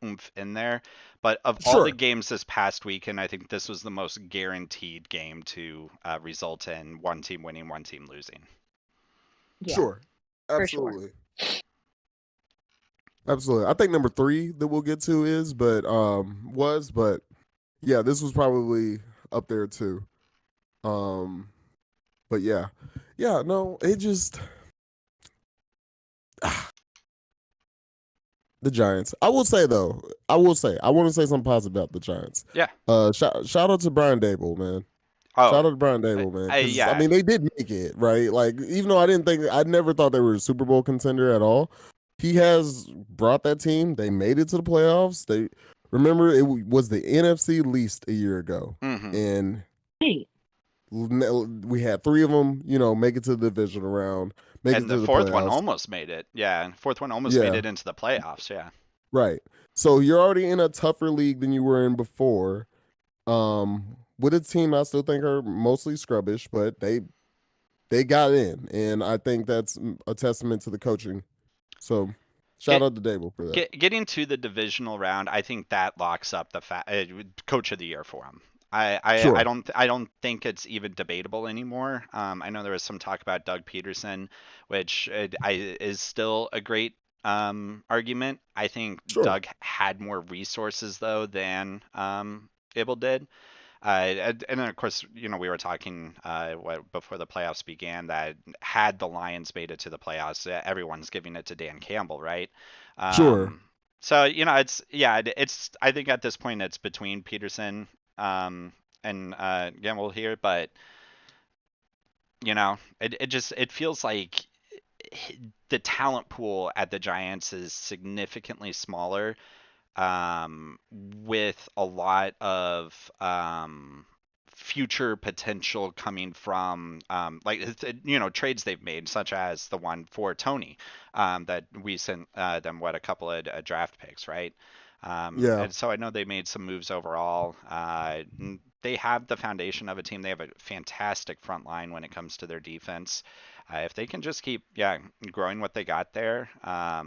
oomph in there. But of all the sure, games this past weekend, I think this was the most guaranteed game to result in one team winning, one team losing. Yeah, sure, for sure. absolutely, absolutely. I think number three that we'll get to is, but yeah, this was probably up there too. Um, but yeah, yeah, no, it just the Giants. I will say though, I want to say something positive about the Giants. Yeah. Shout out to Brian Dable, man. Oh, Shout out to Brian Dable, man, because I yeah. mean they did make it right. Like even though I never thought they were a Super Bowl contender at all. He has brought that team. They made it to the playoffs. They remember was the NFC least a year ago, Mm-hmm. and Hey, we had three of them. Make it to the divisional round, make it And the to the fourth one playoffs. almost made it. Yeah, and fourth one almost made Yeah, it into the playoffs. Yeah. right. So you're already in a tougher league than you were in before. With a team I still think are mostly scrubbish, but they got in, and I think that's a testament to the coaching. So shout Get out to Dable for that. getting to the divisional round, I think that locks up the coach of the year for him. I Sure, don't think it's even debatable anymore. I know there was some talk about Doug Peterson, which is still a great argument. I think sure, Doug had more resources though than Ibble did. And then of course, we were talking before the playoffs began that had the Lions made it to the playoffs, everyone's giving it to Dan Campbell, right? Sure. Um, so it's I think at this point it's between Peterson and Campbell here, but it feels like the talent pool at the Giants is significantly smaller, with a lot of future potential coming from trades they've made, such as the one for Tony, that we sent them a couple of draft picks, right? Yeah. And so I know they made some moves overall. They have the foundation of a team. They have a fantastic front line when it comes to their defense. If they can just keep, growing what they got there, I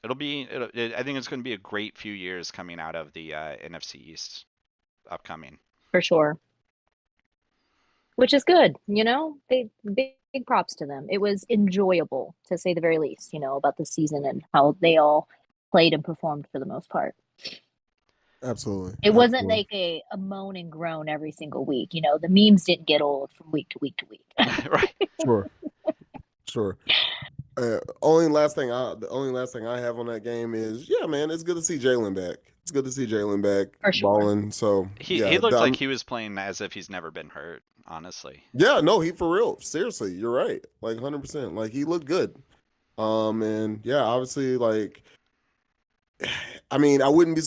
think it's going to be a great few years coming out of the NFC East upcoming. For sure. Which is good, big props to them. It was enjoyable, to say the very least, about the season and how they all played and performed for the most part. Absolutely. It wasn't like a moan and groan every single week. The memes didn't get old from week to week to week. Right. Sure. The only last thing I have on that game is, yeah, man, it's good to see Jalen back. It's good to see Jalen back For sure. balling. So he looked like he was playing as if he's never been hurt, honestly. Yeah, no, he for real. Seriously, you're right. Like 100%. Like he looked good. And yeah, obviously, like, I mean, I wouldn't be.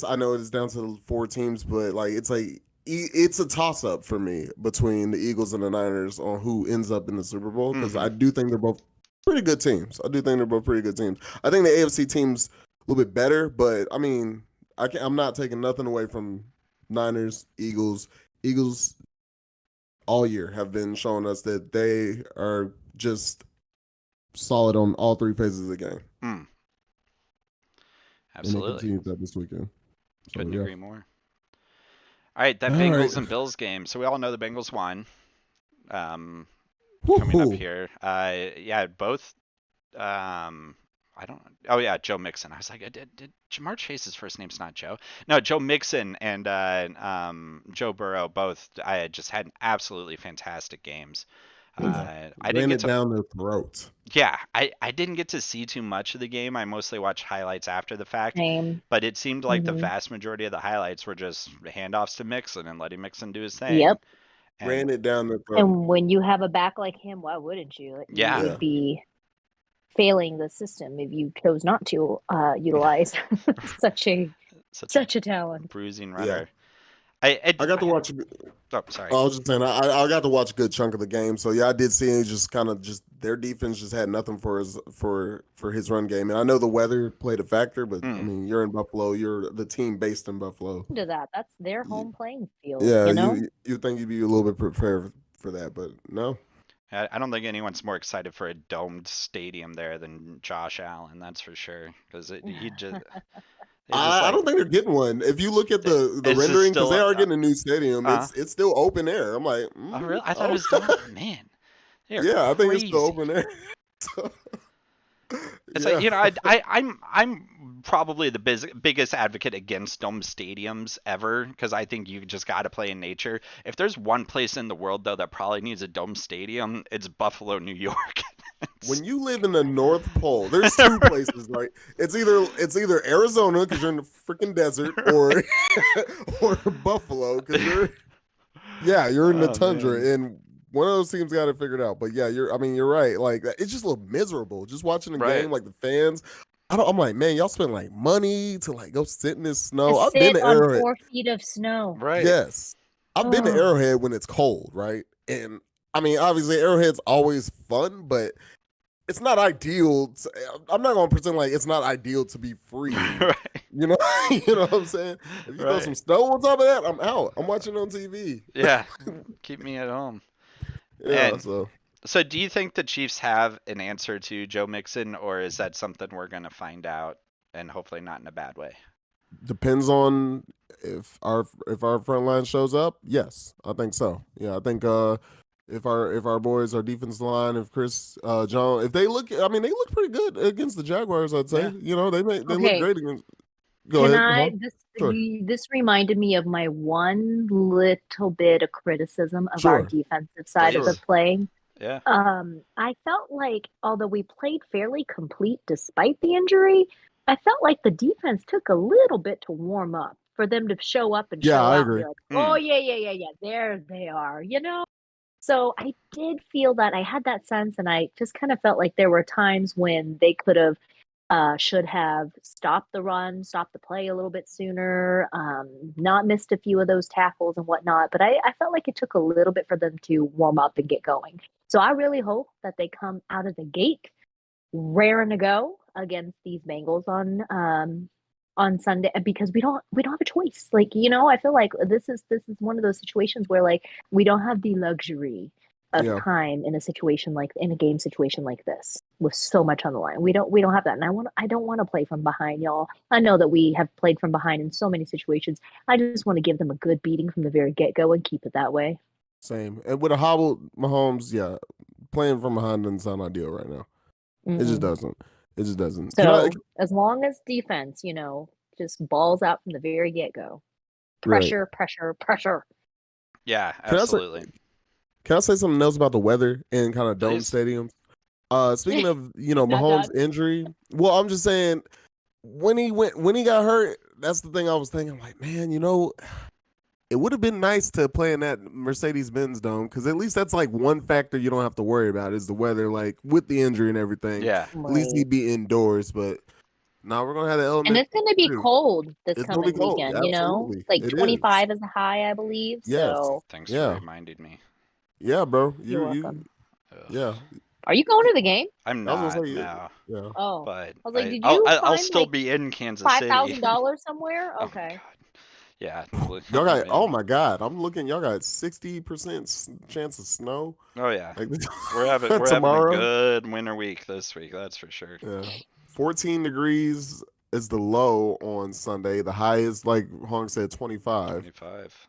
I know it's down to 4 teams, but like it's a toss up for me between the Eagles and the Niners on who ends up in the Super Bowl, because I do think they're both pretty good teams. I think the AFC team's a little bit better, but I mean, I'm not taking nothing away from Niners, Eagles. Eagles all year have been showing us that they are just solid on all 3 phases of the game. Absolutely. And they continue that this weekend. So, Couldn't agree more. All right, that Bengals and Bills game. So we all know the Bengals won. Coming up here. Both. I don't. Oh yeah, Joe Mixon. I was like, did Jamar Chase's first name's not Joe? No, Joe Mixon and Joe Burrow both. I just had absolutely fantastic games. I didn't get down their throats. Yeah, I didn't get to see too much of the game. I mostly watched highlights after the fact. Same. But it seemed like the vast majority of the highlights were just handoffs to Mixon and letting Mixon do his thing. Yep. Ran it down the throat. And when you have a back like him, why wouldn't you? Yeah. You would be failing the system if you chose not to utilize such a talent. Bruising runner. Yeah. I got to watch. Oh, sorry. I was just saying I got to watch a good chunk of the game. So yeah, I did see it just kind of their defense just had nothing for his run game. And I know the weather played a factor, but I mean, you're in Buffalo. You're the team based in Buffalo. That's their home playing field. Yeah, you think you'd be a little bit prepared for that, but no. I don't think anyone's more excited for a domed stadium there than Josh Allen. That's for sure, because he just. I don't think they're getting one. If you look at the rendering, because they are getting a new stadium, it's still open air. I'm like, oh really? I thought it was done. Man, I think it's still open air. It's like I'm probably the biggest advocate against dome stadiums ever, because I think you just got to play in nature. If there's one place in the world though that probably needs a dome stadium, it's Buffalo, New York. When you live in the North Pole, there's 2 places, right? It's either Arizona because you're in the freaking desert, or Buffalo because you're in the tundra, and one of those teams got it figured out. But yeah, you're right. Like it just looked miserable just watching the game. Like the fans, I'm like, man, y'all spend like money to like go sit in this snow. I've been to Arrowhead. 4 feet of snow. Right. Yes, I've been to Arrowhead when it's cold, right? And I mean, obviously, Arrowhead's always fun, but it's not ideal. I'm not going to pretend like it's not ideal to be free. Right. You know what I'm saying? If you throw some snow on top of that, I'm out. I'm watching on TV. Yeah, keep me at home. Yeah. So do you think the Chiefs have an answer to Joe Mixon, or is that something we're going to find out, and hopefully not in a bad way? Depends on if our front line shows up. Yes, I think so. Yeah, I think if our boys, our defense line, if Chris John, if they look, I mean, they look pretty good against the Jaguars. I'd say, they look great against. Go Can ahead. I Uh-huh. this Sure. this reminded me of my one little bit of criticism of our Sure. defensive side of the Sure. Please. play. Yeah. I felt like although we played fairly complete despite the injury, I felt like the defense took a little bit to warm up for them to show up and Yeah, show I out and agree. be like, oh Mm. yeah, there they are, you know? So I did feel that I had that sense, and I just kind of felt like there were times when they could have should have stopped the run, stopped the play a little bit sooner, not missed a few of those tackles and whatnot. But I felt like it took a little bit for them to warm up and get going. So I really hope that they come out of the gate raring to go against these Bengals on Sunday because we don't have a choice. Like, you know, I feel like this is one of those situations where like we don't have the luxury of Yeah. time in a situation like in a game situation like this with so much on the line. We don't have that. And I don't want to play from behind, y'all. I know that we have played from behind in so many situations. I just want to give them a good beating from the very get-go and keep it that way. Same. And with a hobbled Mahomes, yeah, playing from behind doesn't sound ideal right now. It just Mm-mm. doesn't. It just doesn't. Can I? So as long as defense, you know, just balls out from the very get-go. Right. Pressure, pressure, pressure. Yeah, Can I say? absolutely. Can I say something else about the weather in kind of dome Please. stadiums? Speaking of, Dot dot. Mahomes' injury. Well, I'm just saying when he got hurt, that's the thing I was thinking. I'm like, man, it would have been nice to play in that Mercedes-Benz dome because at least that's like one factor you don't have to worry about is the weather. Like with the injury and everything, Yeah. at least Right. he'd be indoors. But now we're gonna have the And element it's going to be too. cold this It's gonna be coming cold. weekend, you know? Absolutely, Like it is. 25 is a high, I believe. Yes. So Thanks for Yeah. reminding me. Yeah, bro. you're You. welcome. Yeah. Ugh. Are you going to the game? I'm I was gonna not say. now, Yeah. Oh, but I was like, I did I'll you I- I'll find still like be in Kansas City. $5,000 somewhere? Oh my Okay. god. Yeah. Y'all Oh got. Oh man. my God. I'm looking. Y'all got 60% chance of snow. Oh yeah. Like We're having a tomorrow. good winter week this week. That's for sure. Yeah. 14 degrees is the low on Sunday. The high is like Hong said 25 25.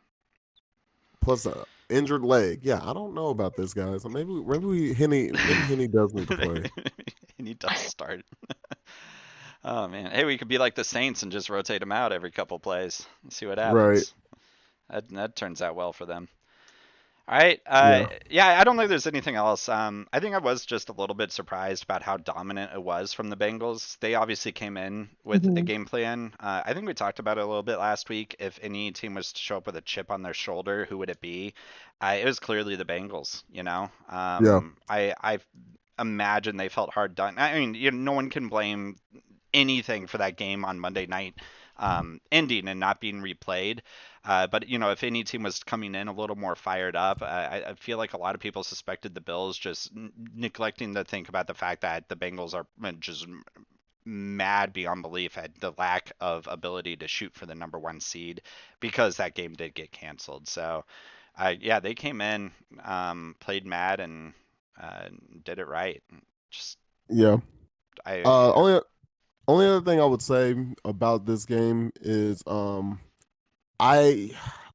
plus a injured leg. Yeah, I don't know about this guys. So maybe Henny does need to play. And he does start. Oh man. Hey, we could be like the Saints and just rotate him out every couple plays and see what Right. happens. That turns out well for them. All right. Yeah. Yeah, I don't think there's anything else. I think I was just a little bit surprised about how dominant it was from the Bengals. They obviously came in with a Hmm. game plan. I think we talked about it a little bit last week. If any team was to show up with a chip on their shoulder, who would it be? It was clearly the Bengals. You know, Yeah. I imagine they felt hard done. I mean, no one can blame anything for that game on Monday night ending and not being replayed. But if any team was coming in a little more fired up, I feel like a lot of people suspected the Bills just neglecting to think about the fact that the Bengals are just mad beyond belief at the lack of ability to shoot for the number one seed because that game did get canceled. So, yeah, they came in, played mad, and did it right. Just Yeah. yeah. Only other thing I would say about this game is I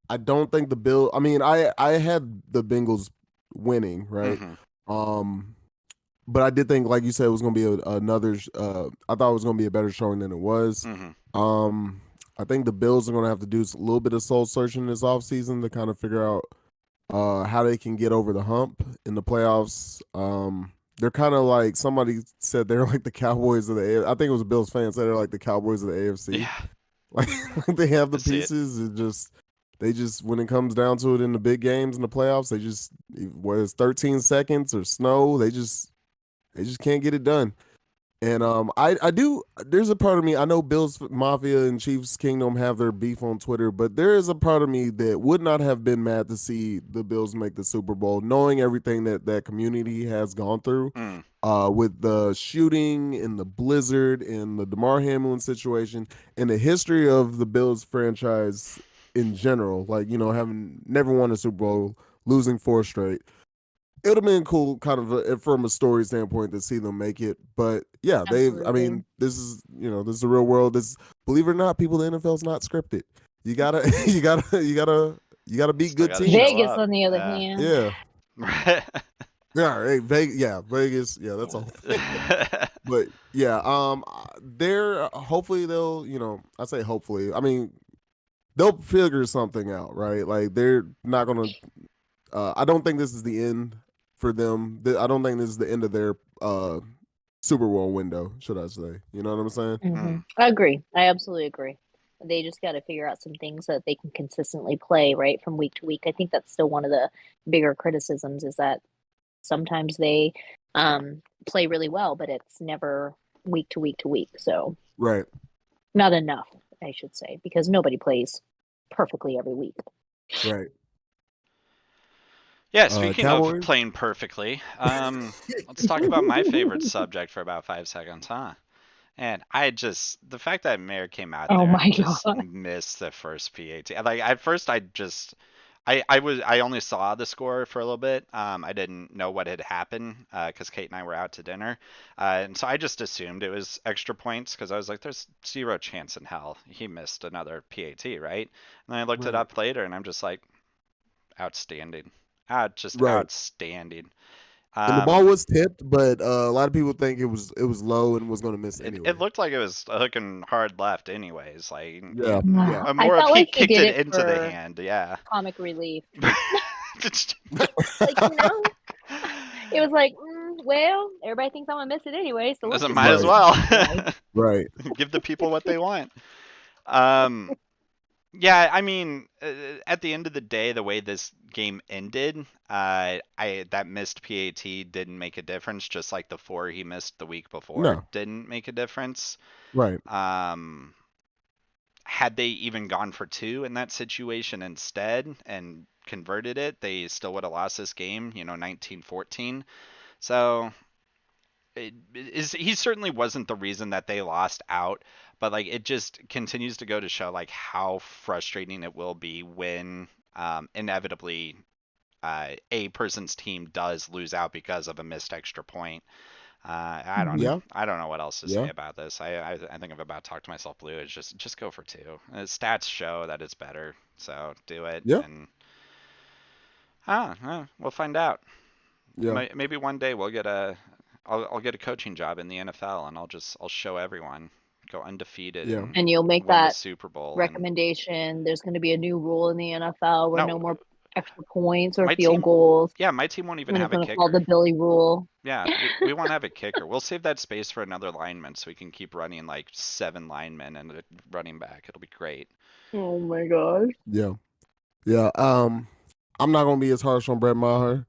I don't think the Bill I mean I had the Bengals winning, right? Hmm. Um but I did think like you said it was going to be another I thought it was going to be a better showing than it was. Hmm. Um I think the Bills are going to have to do a little bit of soul searching this offseason to kind of figure out how they can get over the hump in the playoffs. They're kind of like somebody said they're like the Cowboys of the I think it was a Bills fan said they're like the Cowboys of the AFC. Yeah, Like, like they have the I see it. pieces. They just when it comes down to it in the big games in the playoffs, they just whether it's 13 seconds or snow, they just can't get it done. And I do. There's a part of me. I know Bills Mafia and Chiefs Kingdom have their beef on Twitter, but there is a part of me that would not have been mad to see the Bills make the Super Bowl, knowing everything that community has gone through, Mm. with the shooting and the blizzard and the DeMar Hamlin situation and the history of the Bills franchise in general. Like having never won a Super Bowl, losing four straight it would have been cool kind of from a story standpoint to see them make it. But yeah, I Absolutely. mean, this is the real world. Believe it or not, people, the NFL's not scripted. You gotta, you gotta beat Still good got to show teams. Vegas, up. on the other Yeah. hand. Yeah. Right. Yeah. Hey, Vegas. Yeah, Vegas. Yeah, that's all. But yeah, they're hopefully they'll, I say hopefully. I mean, they'll figure something out, right? Like they're not gonna. I don't think this is the end for them. I don't think this is the end of their Super Bowl window, should I say? You know what I'm saying? I agree. I absolutely agree. They just got to figure out some things so that they can consistently play right from week to week. I think that's still one of the bigger criticisms is that sometimes they play really well, but it's never week to week to week. So Right. not enough, I should say, because nobody plays perfectly every week. Right. Yeah, speaking of Cowboys. playing perfectly, let's talk about my favorite subject for about 5 seconds, huh? And the fact that Mayor came out Oh there my and just God. missed the first PAT. Like at first, I only saw the score for a little bit. I didn't know what had happened because Kate and I were out to dinner, and so I just assumed it was extra points because I was like, "There's zero chance in hell he missed another PAT, right?" And then I looked it Right. up later, and I'm just like, outstanding, just Right. outstanding. And the ball Um, was tipped, but a lot of people think it was low and was going to miss it anyway. looked like it was hooking hard left, anyways. Like, Yeah. Yeah. I more of felt he like he kicked did it it into the for hand. Yeah. comic relief. Like, it was like, well, everybody thinks I'm gonna miss it anyway, so let's Doesn't just might kick as it Right. well. anyway. Right. Give the people what they want. Um, yeah, I mean, at the end of the day, the way this game ended, I that missed PAT didn't make a difference, just like the four he missed the week before No. didn't make a difference. Right. Um, had they even gone for two in that situation instead and converted it, they still would have lost this game, 19-14. So he certainly wasn't the reason that they lost out, but like it just continues to go to show like how frustrating it will be when inevitably a person's team does lose out because of a missed extra point. I don't Mhm. Yeah. I don't know what else to say Yeah. about this. I think I'm about to talk to myself blue. It's just go for two. Stats show that it's better, so do it, Yeah. and we'll find out. Yeah. Maybe one day I'll get a coaching job in the NFL, and I'll show everyone, go undefeated Yeah. and And you'll make win the that Super Bowl. And recommendation. There's going to be a new rule in the NFL where no, no more extra points or my field team, goals. yeah, my team won't even And have it's a going to call the kicker. Billy rule. Yeah, we won't have a kicker. We'll save that space for another lineman so we can keep running like 7 linemen and a running back. It'll be great. Oh my gosh. Yeah. Yeah. I'm not gonna be as harsh on Brett Maher.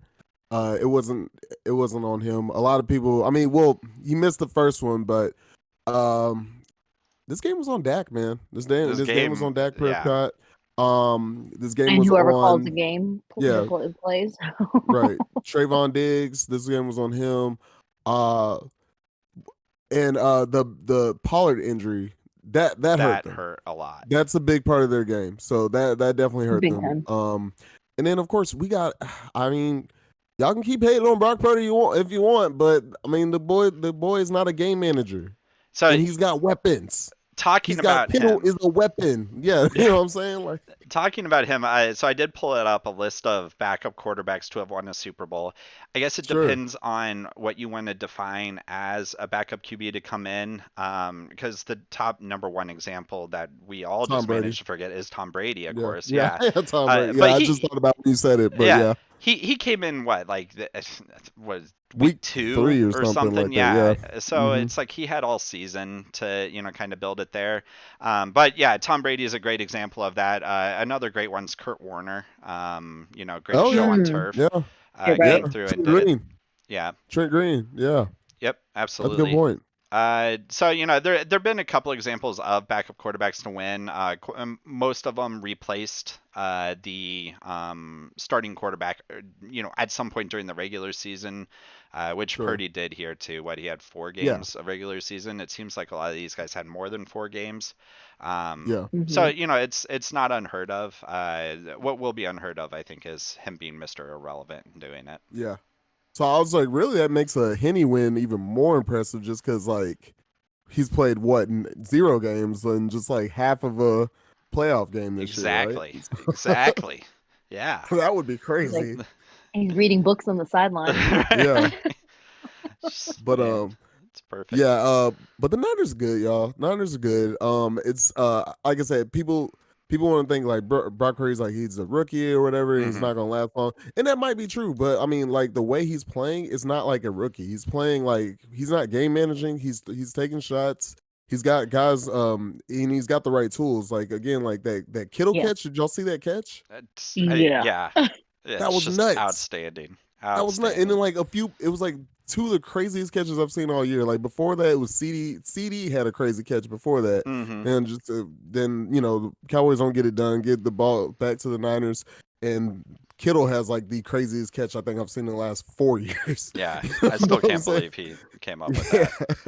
It wasn't on him. A lot of people. I mean, well, he missed the first one, but um, this game was on Dak, man. This This game was game, on Dak yeah, Prescott. This game And was whoever calls the on, game, yeah, plays. right. Trayvon Diggs. This game was on him. Uh, and the Pollard injury that hurt that them. hurt a lot. That's a big part of their game. So that definitely hurt Big them. time. And then of course we got. I mean, y'all can keep hating on Brock Purdy if you want, but I mean the boy is not a game manager, So and he's got weapons. talking He's got about Kittle him, is a weapon. Yeah, you know what I'm saying? Like, talking about him, so I did pull it up a list of backup quarterbacks to have won a Super Bowl. I guess it sure, depends on what you want to define as a backup QB to come in. Because the top number one example that we all Tom just Brady. managed to forget is Tom Brady, of Yeah, course. yeah, Yeah, Tom Brady. Yeah, but I just thought about when you said it, but yeah, yeah, he came in what like was week week two 3 or or something something. like that. Yeah. Yeah, so Hmm. it's like he had all season to kind of build it there. But yeah, Tom Brady is a great example of that. Another great one's Kurt Warner. Great Oh show yeah, on Mm, turf. yeah, you're yeah. Came right. through and Trent did it. Green. Yeah. Trent Green. Yeah, Yep. that's a good Absolutely. point. So there've been a couple examples of backup quarterbacks to win. Most of them replaced the starting quarterback, at some point during the regular season, which Sure. Purdy did here too. What he had four Yeah. games of regular season. It seems like a lot of these guys had more than 4 games. Yeah. So Hmm. it's not unheard of. What will be unheard of, I think, is him being Mr. Irrelevant and doing it. Yeah. So I was like, really, that makes a Henny win even more impressive, just because like he's played what 0 games and just like half of a playoff game this year, right? Exactly. Exactly. Yeah. That would be He's like, crazy. he's reading books on the sideline. Yeah. Right. But Man. It's perfect. Yeah, but the Niners are good, y'all. Niners are good. It's like I said, people want to think like Brock Purdy's like he's a rookie or whatever, and he's Hmm. not gonna last long, and that might be true. But I mean, like the way he's playing, it's not like a rookie. He's playing like he's not game managing. He's taking shots. He's got guys, and he's got the right tools. Like again, like that Kittle Yeah. catch. Did y'all see that catch? Yeah. Yeah, That it's was just nuts. outstanding. That was not, and then Outstanding. like a few, it was like two of the craziest catches I've seen all year. Like before that, it was CD. CD had a crazy catch before that, Hmm. and just then the Cowboys don't get it done, get the ball back to the Niners, and Kittle has like the craziest catch I think I've seen in the last 4 years. Yeah, You know I still what I'm can't saying? believe he came up with Yeah, that.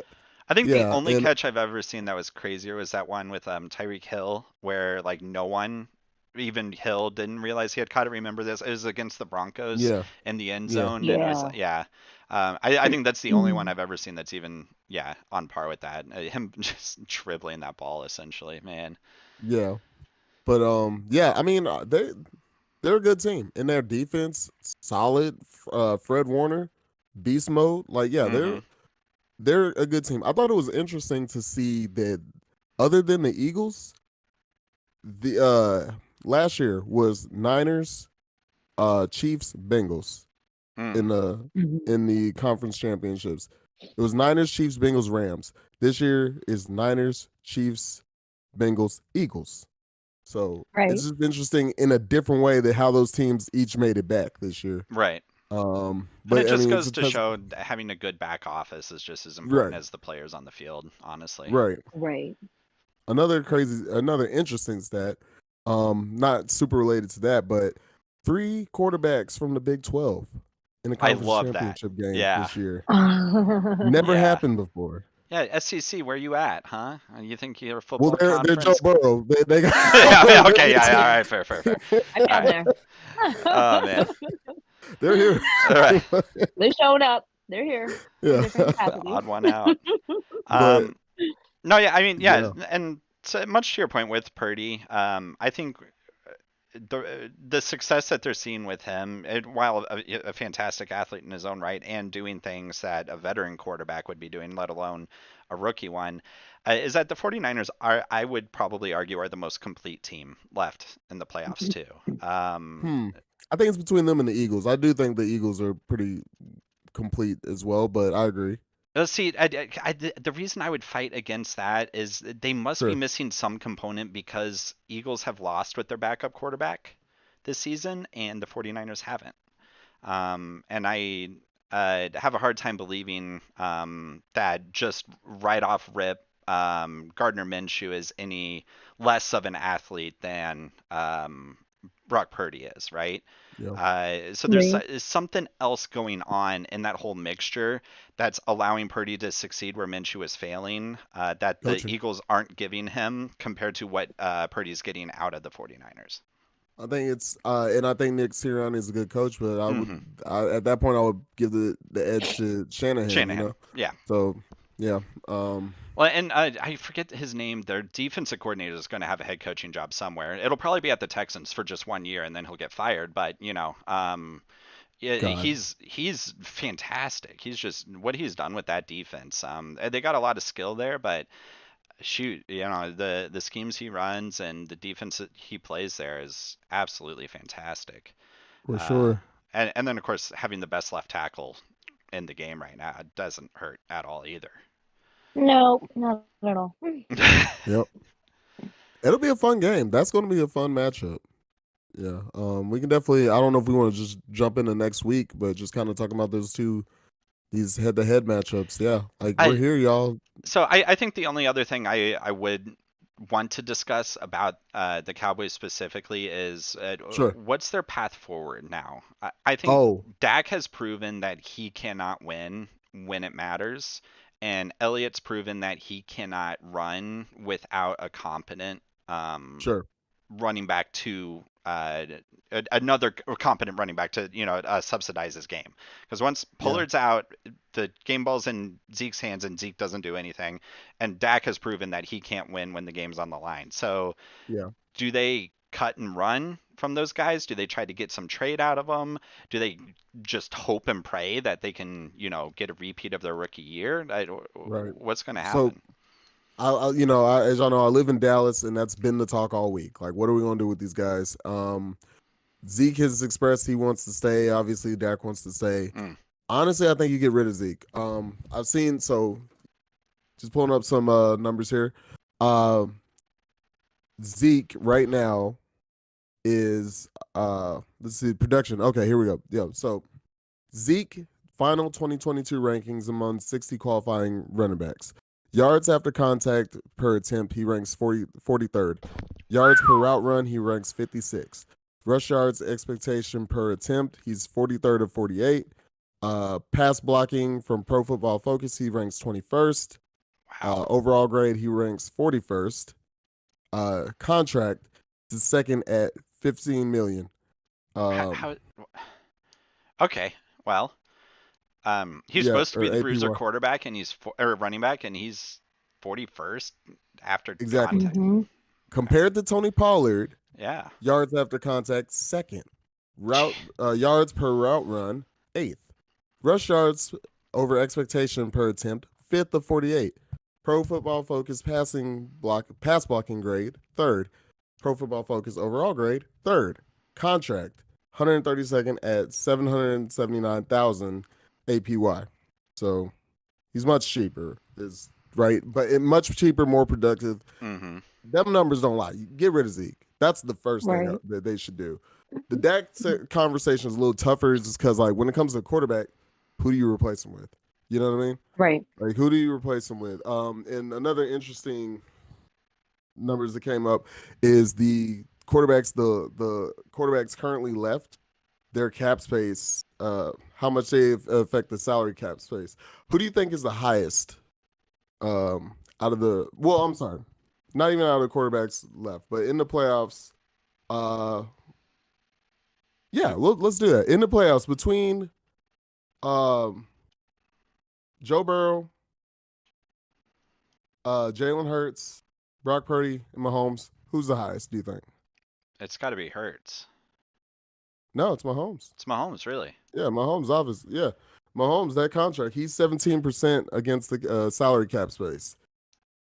I think the yeah, only and catch I've ever seen that was crazier was that one with Tyreek Hill, where like no one, even Hill, didn't realize he had caught it. Remember this? It was against the Broncos yeah, in the end yeah, zone, and it was Yeah. yeah. I think that's the only one Mm. I've ever seen that's even yeah on par with that. Him just dribbling that ball essentially, man. yeah. But yeah. I mean, they're a good team, and their defense solid. Fred Warner, beast mode. Like yeah, Hmm. they're a good team. I thought it was interesting to see that other than the Eagles, the last year was Niners, Chiefs, Bengals Mm. in the Mhm. conference championships. It was Niners, Chiefs, Bengals, Rams. This year is Niners, Chiefs, Bengals, Eagles. So it's Right. just interesting in a different way that how those teams each made it back this year. Right. And it But I just mean, it's goes a to test. show that having a good back office is just as important Right, as the players on the field, honestly. right. Right. Another interesting stat, not super related to that, but three quarterbacks from the Big 12 in the I conference love that. championship games Yeah. this year. Never Yeah. happened before. Yeah, SEC, where you at, huh? You think you're a Well, football they're Joe conference? Burrow. They got Yeah, yeah, they're a okay, good yeah, yeah, all team. right, fair, fair, fair. I've All been right. there. Oh man. They're here. All right. They showed up. They're here in a Yeah, different capacity. Odd one out. but Um, no, yeah, I mean, yeah, yeah, and so much to your point with Purdy, I think the success that they're seeing with him, while a fantastic athlete in his own right and doing things that a veteran quarterback would be doing, let alone a rookie one, is that the 49ers are, I would probably argue, are the most complete team left in the playoffs too. hmm. I think it's between them and the Eagles. I do think the Eagles are pretty complete as well, but I agree. Let's see. The reason I would fight against that is they must be Sure. missing some component because Eagles have lost with their backup quarterback this season, and the 49ers haven't. And I have a hard time believing that just right off rip, Gardner Minshew is any less of an athlete than Brock Purdy is, right? Yeah. So Right. there's something else going on in that whole mixture that's allowing Purdy to succeed where Minshew is failing, that the Coaching. Eagles aren't giving him compared to what Purdy's getting out of the 49ers. I think it's and I think Nick Sirianni is a good coach, but Hmm. at that point I would give the edge to Shanahan, you Shanahan, know. yeah. So yeah, um, Well, and I forget his name. Their defensive coordinator is going to have a head coaching job somewhere. It'll probably be at the Texans for just 1 year, and then he'll get fired. But yeah, God, he's fantastic. He's just what he's done with that defense. They got a lot of skill there, but shoot, the schemes he runs and the defense that he plays there is absolutely fantastic. for Uh, sure. and then of course having the best left tackle in the game right now doesn't hurt at all either. No, not at all. Yep, it'll be a fun game. That's going to be a fun matchup. Yeah, we can definitely. I don't know if we want to just jump into next week, but just kind of talking about these head-to-head matchups. Yeah, like we're I here, y'all. So I think the only other thing I would want to discuss about the Cowboys specifically is Sure. what's their path forward now. I think Oh, Dak has proven that he cannot win when it matters, and Elliott's proven that he cannot run without a competent sure. running back to another competent running back to subsidize his game. Because once Yeah, Pollard's out, the game ball's in Zeke's hands and Zeke doesn't do anything. And Dak has proven that he can't win when the game's on the line. So yeah. do they cut and run from those guys? Do they try to get some trade out of them? Do they just hope and pray that they can, get a repeat of their rookie year? Right. What's going to So happen? as y'all know, I live in Dallas, and that's been the talk all week. Like, what are we gonna do with these guys? Zeke has expressed he wants to stay. Obviously, Dak wants to stay. Mm. Honestly, I think you get rid of Zeke. I've seen just pulling up some numbers here. Zeke right now is let's see production. Okay, here we go. Yeah, so Zeke final 2022 rankings among 60 qualifying running backs. Yards after contact per attempt, he ranks 43rd. Yards per route run, he ranks 56th. Rush yards expectation per attempt, he's 43rd of 48. Pass blocking from Pro Football Focus, he ranks 21st. Wow. Overall grade, he ranks 41st. Contract is second at 15 million. How? Okay. Well, he's Yeah, supposed to or be the bruiser APY. quarterback, and or running back, and he's 41st after Exactly. contact. Mm-hmm. Compared to Tony Pollard, Yeah. yards after contact, second. Yards per route run, eighth. Rush yards over expectation per attempt, fifth of 48. Pro Football Focus pass blocking grade, third. Pro Football Focus overall grade, third. Contract, 132nd at 779,000 APY. So he's much cheaper, is right, but much cheaper, more productive. Mm-hmm. Them numbers don't lie. You get rid of Zeke. That's the first thing Right. that they should do. The Dak conversation is a little tougher just because, like, when it comes to quarterback, who do you replace him with? You know what I mean? Right. Like, who do you replace him with? And another interesting numbers that came up is the quarterbacks. The quarterbacks currently left their cap space. How much they affect the salary cap space. Who do you think is the highest? Out of the I'm sorry, not even out of the quarterbacks left, but in the playoffs. Yeah, let's do that in the playoffs between um Joe Burrow, Jalen Hurts, Brock Purdy, and Mahomes. Who's the highest? Do you think? It's got to be Hurts. No, it's Mahomes. It's Mahomes, really. Yeah, Mahomes. Obviously, yeah, Mahomes. That contract, he's 17% against the salary cap space.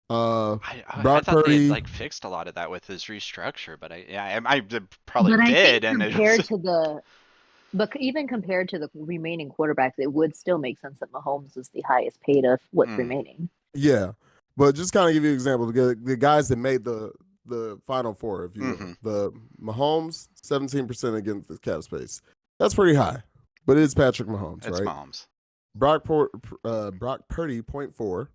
I Brock thought they had Purdy. like fixed a lot of that with his restructure, but I probably But I did, think and it compared was, to the, but even compared to the remaining quarterbacks, it would still make sense that Mahomes is the highest paid of what's mm, remaining. Yeah, but just kind of give you an example. The guys that made the Final Four, if you mm-hmm. will, the Mahomes 17% against the cap space. That's pretty high, but it's Patrick Mahomes, It's right? Mahomes. Brock Purdy 0.4.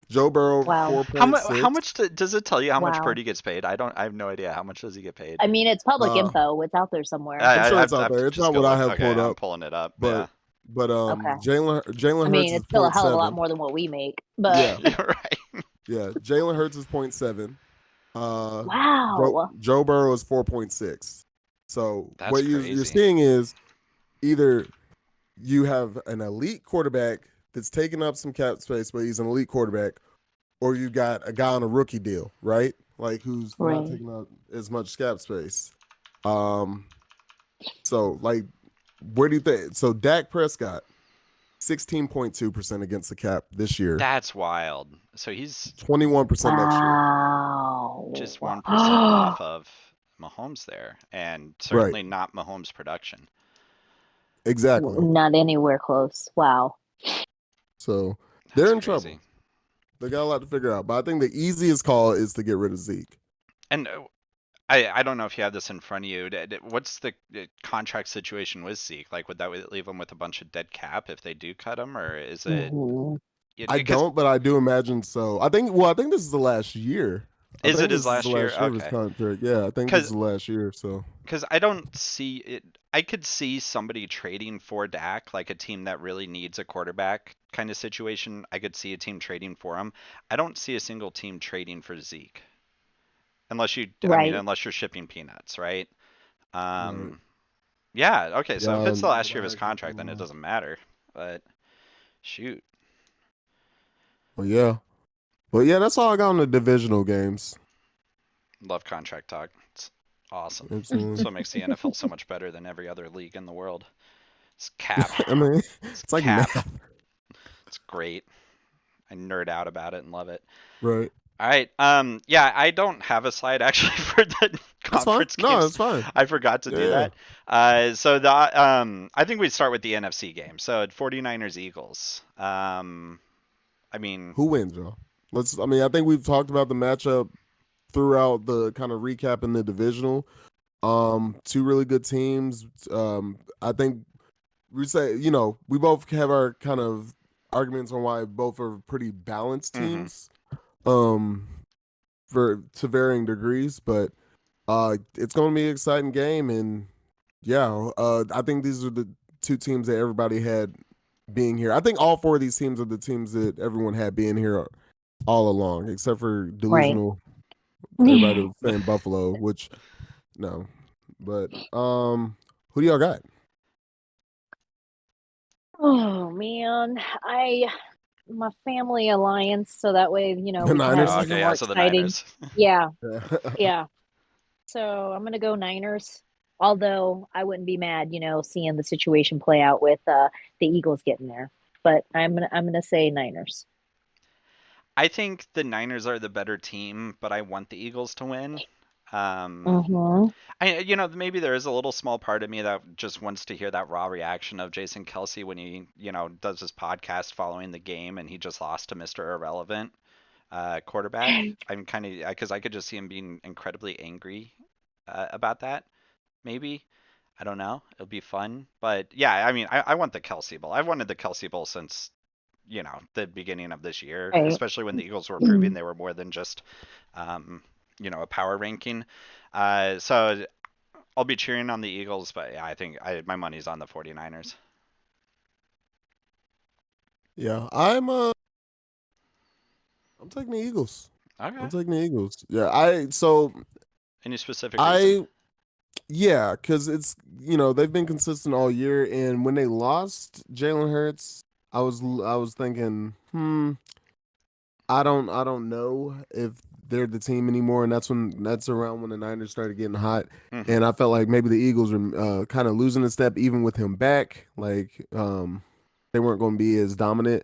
Joe Burrow Wow. How much? How 4.6. much does it tell you how much Wow. Purdy gets paid? I have no idea. How much does he get paid? I mean, it's public Uh, info. It's out there somewhere. I'm sure it's out I've there. It's just not go what I look. have Okay, pulled I'm up, pulling it up. Yeah. but Okay. Jalen I mean, Hurts is it's still a hell of a lot 0.7. more than what we make, but Yeah, You're right. yeah. Jalen Hurts is 0.7. wow. Joe Burrow is 4.6. So That's what you're crazy. seeing is either you have an elite quarterback that's taking up some cap space, but he's an elite quarterback, or you got a guy on a rookie deal, right? Like who's not Right. taking up as much cap space. So like, where do you think? So Dak Prescott, 16.2% against the cap this year, That's wild. So he's 21% next year. Wow. just 1% off of Mahomes there, and Right. certainly not Mahomes' production. Exactly. Not anywhere close. Wow. So That's they're in crazy. trouble. They got a lot to figure out. But I think the easiest call is to get rid of Zeke. And I don't know if you have this in front of you. What's the contract situation with Zeke? Like, would that leave him with a bunch of dead cap if they do cut him, or is it? Mhm. I Because don't, but I do imagine so. I think this is the last year. I is think it his this is the last year? last year of his Okay. contract. Yeah, I think this is Because the last year. So I don't see it. I could see somebody trading for Dak, like a team that really needs a quarterback kind of situation. I could see a team trading for him. I don't see a single team trading for Zeke. Right. Unless you're shipping peanuts, right? right. Um, yeah, okay, so if Yeah, it's the last year of nobody his actually contract, then doing it that. doesn't matter. But shoot. Well, yeah. But yeah, that's all I got on the divisional games. Love contract talk. It's awesome. Absolutely. That's what makes the NFL so much better than every other league in the world. It's cap. I mean, It's it's like cap. math, It's great. I nerd out about it and love it. right? All right. Yeah, I don't have a slide actually for the That's fine. conference No, games. it's fine. I forgot to do Yeah. that. I think we'd start with the NFC game. So 49ers Eagles. I mean, Who wins, y'all? Let's. I mean, I think we've talked about the matchup throughout the kind of recap in the divisional. Two really good teams. I think we say, we both have our kind of arguments on why both are pretty balanced mhm. teams. Um, for to varying degrees, but it's going to be an exciting game, and yeah, I think these are the two teams that everybody had being here. I think all four of these teams are the teams that everyone had being here all along, except for Right. delusional. Everybody was saying Buffalo, which no, but who do y'all got? Oh man, I my family alliance, so that way, The we can have an Niners. Okay, even yeah, more so the exciting. Niners. Yeah, yeah. So I'm gonna go Niners. Although I wouldn't be mad, seeing the situation play out with the Eagles getting there. But I'm gonna say Niners. I think the Niners are the better team, but I want the Eagles to win. Um, Mm-hmm. maybe there is a little small part of me that just wants to hear that raw reaction of Jason Kelsey when he, does his podcast following the game and he just lost to Mr. Irrelevant quarterback. I'm kind of because I could just see him being incredibly angry about that. Maybe I don't know. It'll be fun, but yeah, I mean, I want the Kelsey Bowl. I've wanted the Kelsey Bowl since the beginning of this year, Right. especially when the Eagles were proving they were more than just um, a power ranking. So I'll be cheering on the Eagles, but yeah, I think my money's on the 49ers. Yeah, I'm taking the Eagles. Okay. I'm taking the Eagles. Yeah, Any specific reason? I yeah, because they've been consistent all year, and when they lost Jalen Hurts, I was thinking, I don't know if they're the team anymore, and that's around when the Niners started getting hot, Hmm. and I felt like maybe the Eagles were kind of losing a step even with him back, like they weren't going to be as dominant,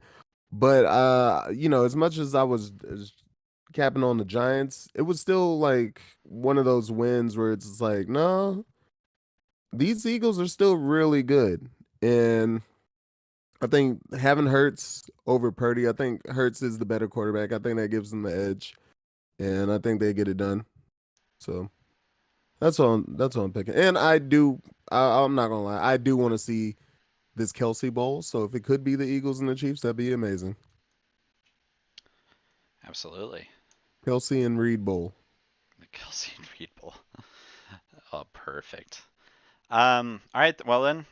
but as much as I was capping on the Giants, it was still like one of those wins where it's like, no, these Eagles are still really good. And I think having Hurts over Purdy, I think Hurts is the better quarterback. I think that gives them the edge. And I think they get it done. So that's all I'm picking. And I'm not gonna lie, I do want to see this Kelsey Bowl. So if it could be the Eagles and the Chiefs, that'd be amazing. Absolutely. Kelsey and Reed Bowl. The Kelsey and Reed Bowl. Oh, perfect. All right. Well then,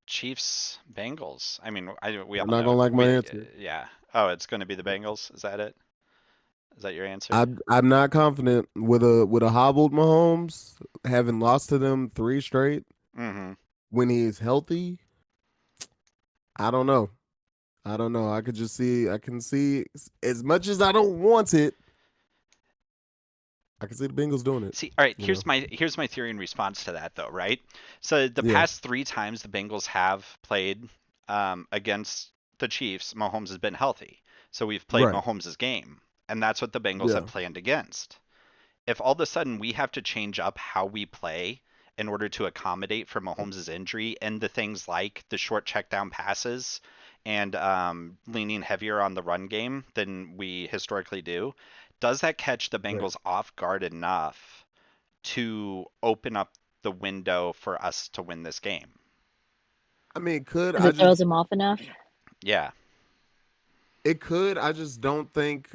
Chiefs Bengals. I mean, we You're all not know gonna like my we answer. yeah. Oh, it's going to be the Bengals. Is that it? Is that your answer? I'm not confident with a hobbled Mahomes having lost to them three straight Mm-hmm. when he's healthy. I don't know. I don't know. I can see as much as I don't want it. I can see the Bengals doing it. See, all right, You know. here's my theory in response to that though, right? So the Yeah. past three times the Bengals have played against the Chiefs, Mahomes has been healthy. So we've played Right. Mahomes' game, and that's what the Bengals have Yeah. planned against. If all of a sudden we have to change up how we play in order to accommodate for Mahomes' injury and the things like the short check down passes and leaning heavier on the run game than we historically do, does that catch the Right. Bengals off guard enough to open up the window for us to win this game? I mean, it could. Because it throws them off enough. Yeah. It could. I just don't think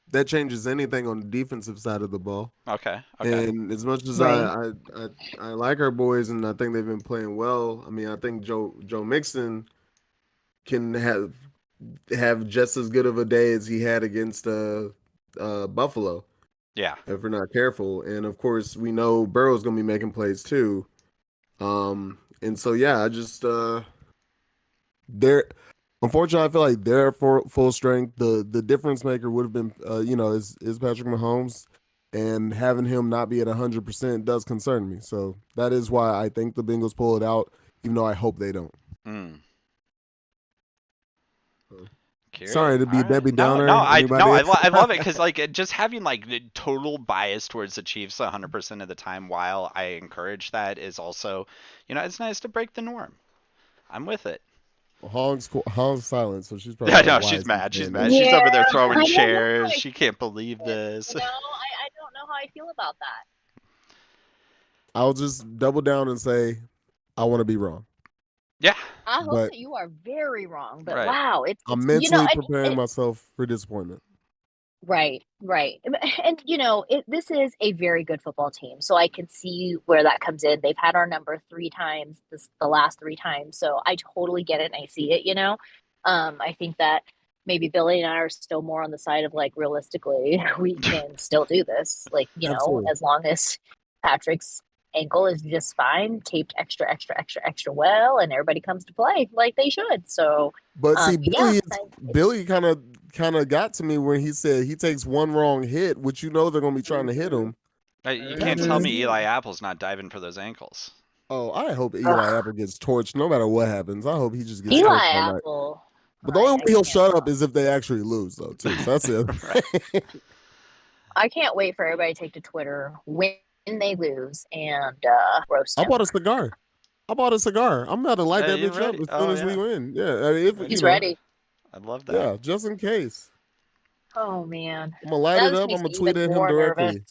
that changes anything on the defensive side of the ball. Okay. Okay. And as much as Right. I like our boys and I think they've been playing well, I mean, I think Joe Mixon can have just as good of a day as he had against Buffalo Yeah. if we're not careful. And of course, we know Burrow's gonna be making plays too. And so yeah, I just they're unfortunately I feel like they're for full strength. The difference maker would have been is Patrick Mahomes. and having him not be at 100% does concern me. So that is why I think the Bengals pull it out, even though I hope they don't. Mm. Curious. Sorry to All be right. Debbie No, no, Downer. Anybody? I love it because like just having like the total bias towards the Chiefs 100% of the time, while I encourage that, is also, it's nice to break the norm. I'm with it. Hong's silent, so she's probably Yeah, like, no, "Why she's is he mad. She's saying mad. this?" She's Yeah, over there throwing I don't know how chairs. I She can't believe feel. this. I don't know how I feel about that. I'll just double down and say I want to be wrong, Yeah, I hope but that you are very wrong, but right. wow, I'm it's mentally preparing myself for disappointment. right, right. And this is a very good football team. So I can see where that comes in. They've had our number 3 times, the last 3 times. So I totally get it and I see it. I think that maybe Billy and I are still more on the side of like realistically, we can still do this. Like, Absolutely. as long as Patrick's ankle is just fine, taped extra, extra, extra, extra well, and everybody comes to play like they should. So But see, yeah, Billy kind of got to me when he said he takes one wrong hit, which they're gonna be trying to hit him. You can't tell Patrick, me Eli Apple's not diving for those ankles. oh, I hope Eli ugh, Apple gets torched no matter what happens. I hope he just gets Eli torched all night. Apple. But the only way I he'll can't. shut up is if they actually lose, though, too. So that's Right. it. I can't wait for everybody to take to Twitter when they lose and roast I him. bought a cigar. I'm about to light that You bitch up ready? as soon Oh as we yeah. win. Yeah, I mean, if He's ready. I love that. yeah, just in case. Oh man, I'm gonna light that it just up. makes I'm me gonna tweet even at him more nervous. directly.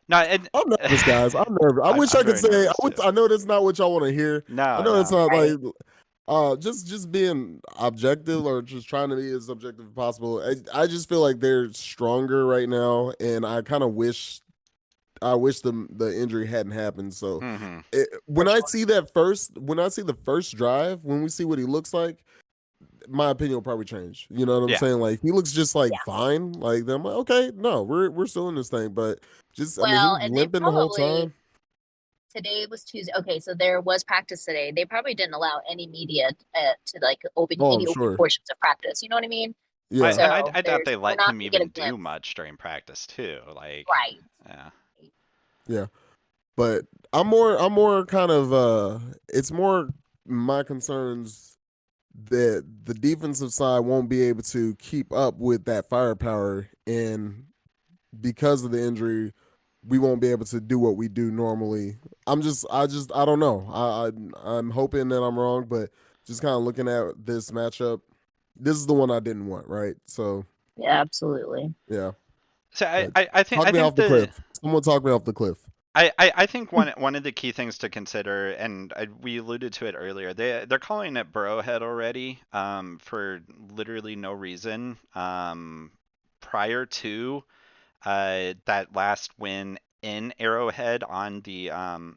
No, and I'm nervous, guys. I'm nervous. I wish I'm I could very say. nervous too. I know that's not what y'all want to hear. I No, know it's no. not Right. like just being objective or just trying to be as objective as possible. I just feel like they're stronger right now, and I wish the injury hadn't happened. So Hmm. when I see when I see the first drive, when we see what he looks like, my opinion will probably change. You know what I'm Yeah. saying? Like he looks just like Yeah. fine. Like I'm like, okay, no, we're still in this thing, but just I mean he Well, was and they limping the whole probably time. today was Tuesday. Okay, so there was practice today. They probably didn't allow any media to like Oh, any I'm open sure. portions of practice. You know what I mean? Yeah. So I doubt they we're let not him gonna get a even do glimpse. much during practice too. Like, Right. yeah. Yeah. But I'm more kind of it's more my concerns that the defensive side won't be able to keep up with that firepower, and because of the injury, we won't be able to do what we do normally. I don't know. I'm hoping that I'm wrong, but just kind of looking at this matchup, this is the one I didn't want, right? So Yeah, absolutely. yeah. So But I talk me think off the cliff. Someone talk me off the cliff. I think one of the key things to consider, and we alluded to it earlier, they're calling it Burrowhead already, for literally no reason. Prior to that last win in Arrowhead on the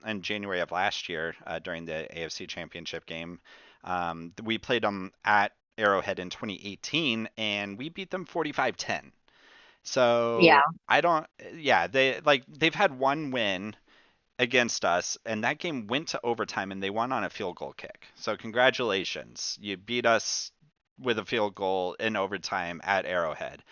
in January of last year, during the AFC Championship game, we played them at Arrowhead in 2018, and we beat them 45-10. Yeah. So I don't, yeah, they've had one win against us, and that game went to overtime, and they won on a field goal kick. So congratulations, you beat us with a field goal in overtime at Arrowhead.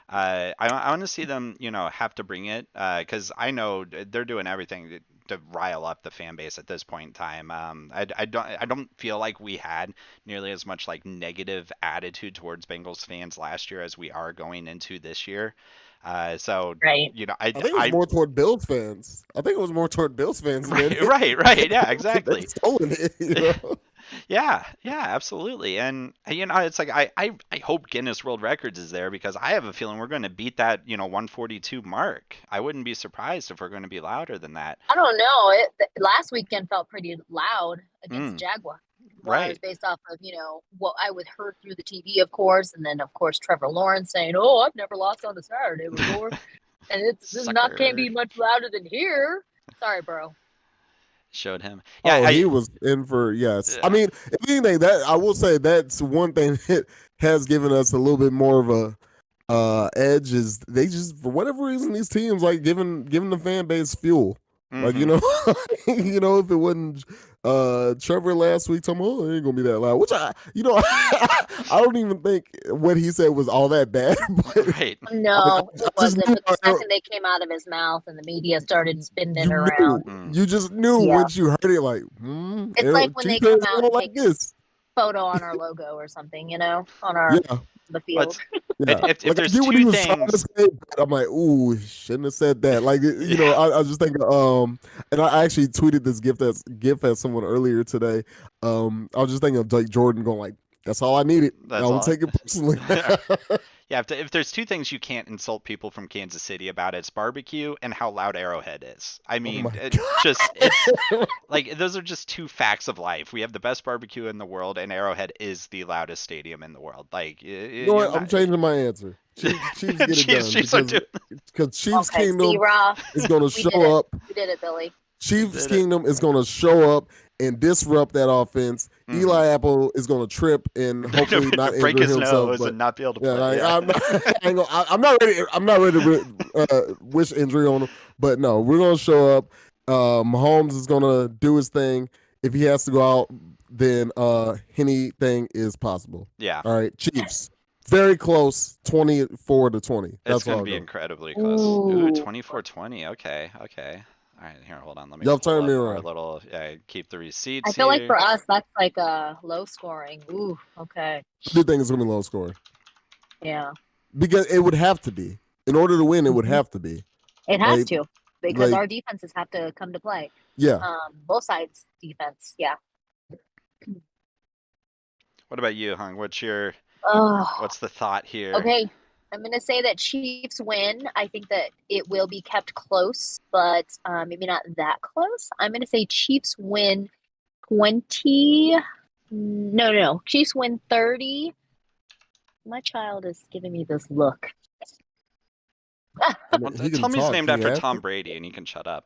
I want to see them, have to bring it, because I know they're doing everything to rile up the fan base at this point in time. I don't feel like we had nearly as much like negative attitude towards Bengals fans last year as we are going into this year. So Right. I think it was more toward Bills fans. I think it was more toward Bills fans than right, yeah, they've exactly. stolen it. Yeah, yeah, absolutely. And it's like I hope Guinness World Records is there because I have a feeling we're going to beat that, 142 mark. I wouldn't be surprised if we're going to be louder than that. I don't know. Last weekend felt pretty loud against Mm, Jaguars right. based off of, what I would heard through the TV, of course, and then of course Trevor Lawrence saying, "Oh, I've never lost on a Saturday before," and this not can't Sucker be much louder than here. Sorry, bro. showed him. Yeah, Oh, he was in for yes. I yeah. mean, if anything, that I will say that's one thing that has given us a little bit more of a edge is they just for whatever reason these teams like giving the fan base fuel. Like Hmm. if it wasn't Trevor last week told me, "Oh, it ain't gonna be that loud," which I don't even think what he said was all that bad. But Right. No, I it just wasn't. knew. But the second they came out of his mouth and the media started spinning it You knew. around, Mm. You just knew yeah. once you heard it, like, It's like when they Chief come fans out don't and like take this. photo on our logo or something, on Yeah, the field. Let's yeah. if Like I there's get what he two was trying to things. say, but I'm like, ooh, shouldn't have said that. Like, Yeah, I was just thinking, and I actually tweeted this gift at someone earlier today. I was just thinking of like Jordan going like, "That's all I needed. I that's don't all. take it personally." Yeah, if there's two things you can't insult people from Kansas City about, it's barbecue and how loud Arrowhead is. I Oh mean, my it's god. like those are just two facts of life. We have the best barbecue in the world, and Arrowhead is the loudest stadium in the world. Like You know you're what? I'm not. changing my answer. Chiefs get it done Chiefs are doing. because Chiefs Okay, see, Kingdom Raw, is going to we did show it. up. We did it, Billy. Chiefs Did it. Kingdom is going to show up and disrupt that offense. Mm-hmm. Eli Apple is going to trip and hopefully not Break injure his himself. nose But and not be able to yeah, play. like, Yeah. I'm not ready. I'm not ready to wish injury on him. But no, we're going to show up. Mahomes is going to do his thing. If he has to go out, then anything is possible. Yeah. All right, Chiefs. Very close, 24-20. It's That's going all to I'll be go. incredibly close. Ooh, Ooh. 24-20. Okay. Okay. All right, here, hold on. Let me Y'all pull turn me up our around. little, keep the I receipts feel like here. for us, that's like a low scoring. Ooh, okay. I do think it's going to be low scoring Yeah. because it would have to be. In order to win, it would Mhm. have to be. It has Like, to because like our defenses have to come to play. yeah. Both sides defense. Yeah. What about you, Hung? Oh, What's the thought here? okay. I'm going to say that Chiefs win. I think that it will be kept close, but maybe not that close. I'm going to say Chiefs win 20. No, no, no. Chiefs win 30. My child is giving me this look. I Well, mean, he can tell me he's talk. named Can you after ask Tom him? Brady, and he can shut up.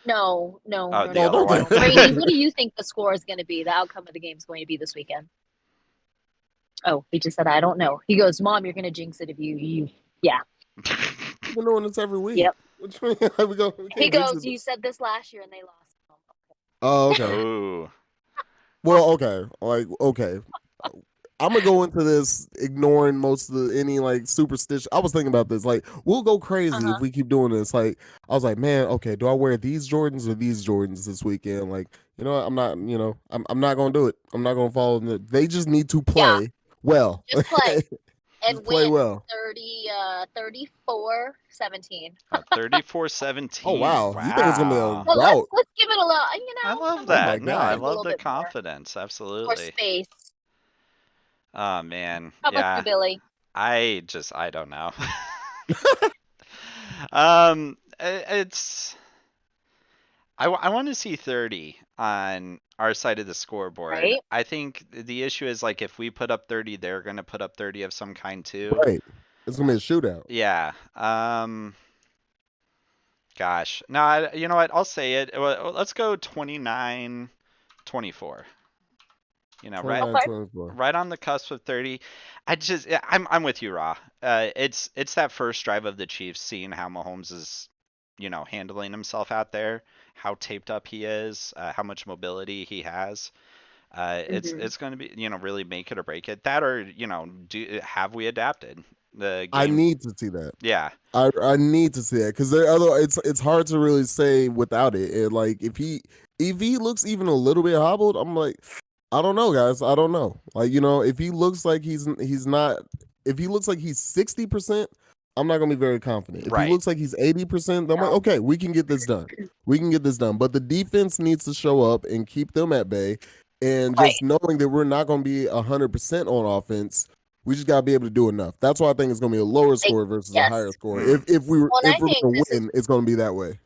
No, no, Oh, no, the No, no, other don't one. no. do Brady, what that. do you think the score is going to be? The outcome of the game is going to be this weekend? Oh, he just said, I don't know. He goes, Mom, you're going to jinx it if yeah, We've been doing this every week. yep. Which mean we He can't jinx goes, it. you said this last year and they lost. Oh, okay. Oh, Well, okay. Like, okay. I'm gonna go into this ignoring most of any like superstition. I was thinking about this. Like, we'll go crazy if Uh-huh. we keep doing this. Like, I was like, man, okay, do I wear these Jordans or these Jordans this weekend? Like, you know what? I'm not. I'm not gonna do it. I'm not gonna follow them. They just need to Yeah, play well. just play Just and play win well. 34-17. Oh 34-17. wow, you think it's gonna be a Wow. Well, let's rout? let's give it a little, I love Oh let's my that. No, I give god. it a love little the bit confidence. more Absolutely. space. Oh man. How about you, Yeah. Billy? I don't know. It's I want to see 30 on our side of the scoreboard. Right? I think the issue is like if we put up 30, they're going to put up 30 of some kind too. Right. It's gonna be a shootout. Yeah. Gosh. No, you know what? I'll say it. Let's go 29-24. You know, right 29, Okay. 24. right on the cusp of 30. I'm with you, Raw. It's that first drive of the Chiefs, seeing how Mahomes is, handling himself out there, how taped up he is, how much mobility he has. Hmm. It's going to be, really make it or break it. That or, have we adapted the I game? need to see that. Yeah. I need to see that because it's hard to really say without it. Like if he looks even a little bit hobbled, I'm like, I don't know, guys. I don't know. Like if he looks like he's not, if he looks like he's 60%, I'm not gonna be very confident. If he Right. looks like he's 80%, I'm like, No. okay, we can get this done. We can get this done. But the defense needs to show up and keep them at bay. And Right. just knowing that we're not gonna be 100% on offense, we just gotta be able to do enough. That's why I think it's gonna be a lower score versus a Yes. higher score. Mm. Well, and If I we're think gonna this is, win, it's gonna be that way.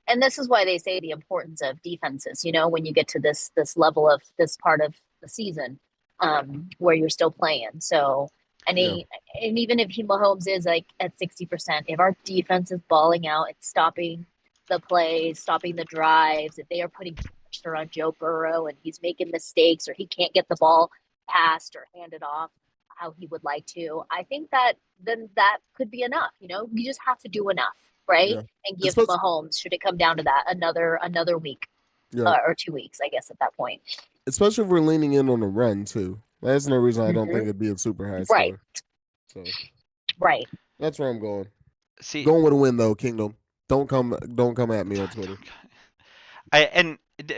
and this is why they say the importance of defenses. When you get to this level of this part of the season, where you're still playing. So, Yeah. and even if Mahomes is like at 60%, if our defense is balling out, it's stopping the plays, stopping the drives. If they are putting pressure on Joe Burrow and he's making mistakes or he can't get the ball passed or handed off how he would like to, I think that then that could be enough. We just have to do enough, right? Yeah. And give Especially Mahomes, should it come down to that, another week. Yeah. or 2 weeks, I guess, at that point. Especially if we're leaning in on the run too. That's no reason I don't think Hmm. it'd be a super high Right, score. So right. that's where I'm going. See, Going with a win though, Kingdom. Don't come at me on Twitter.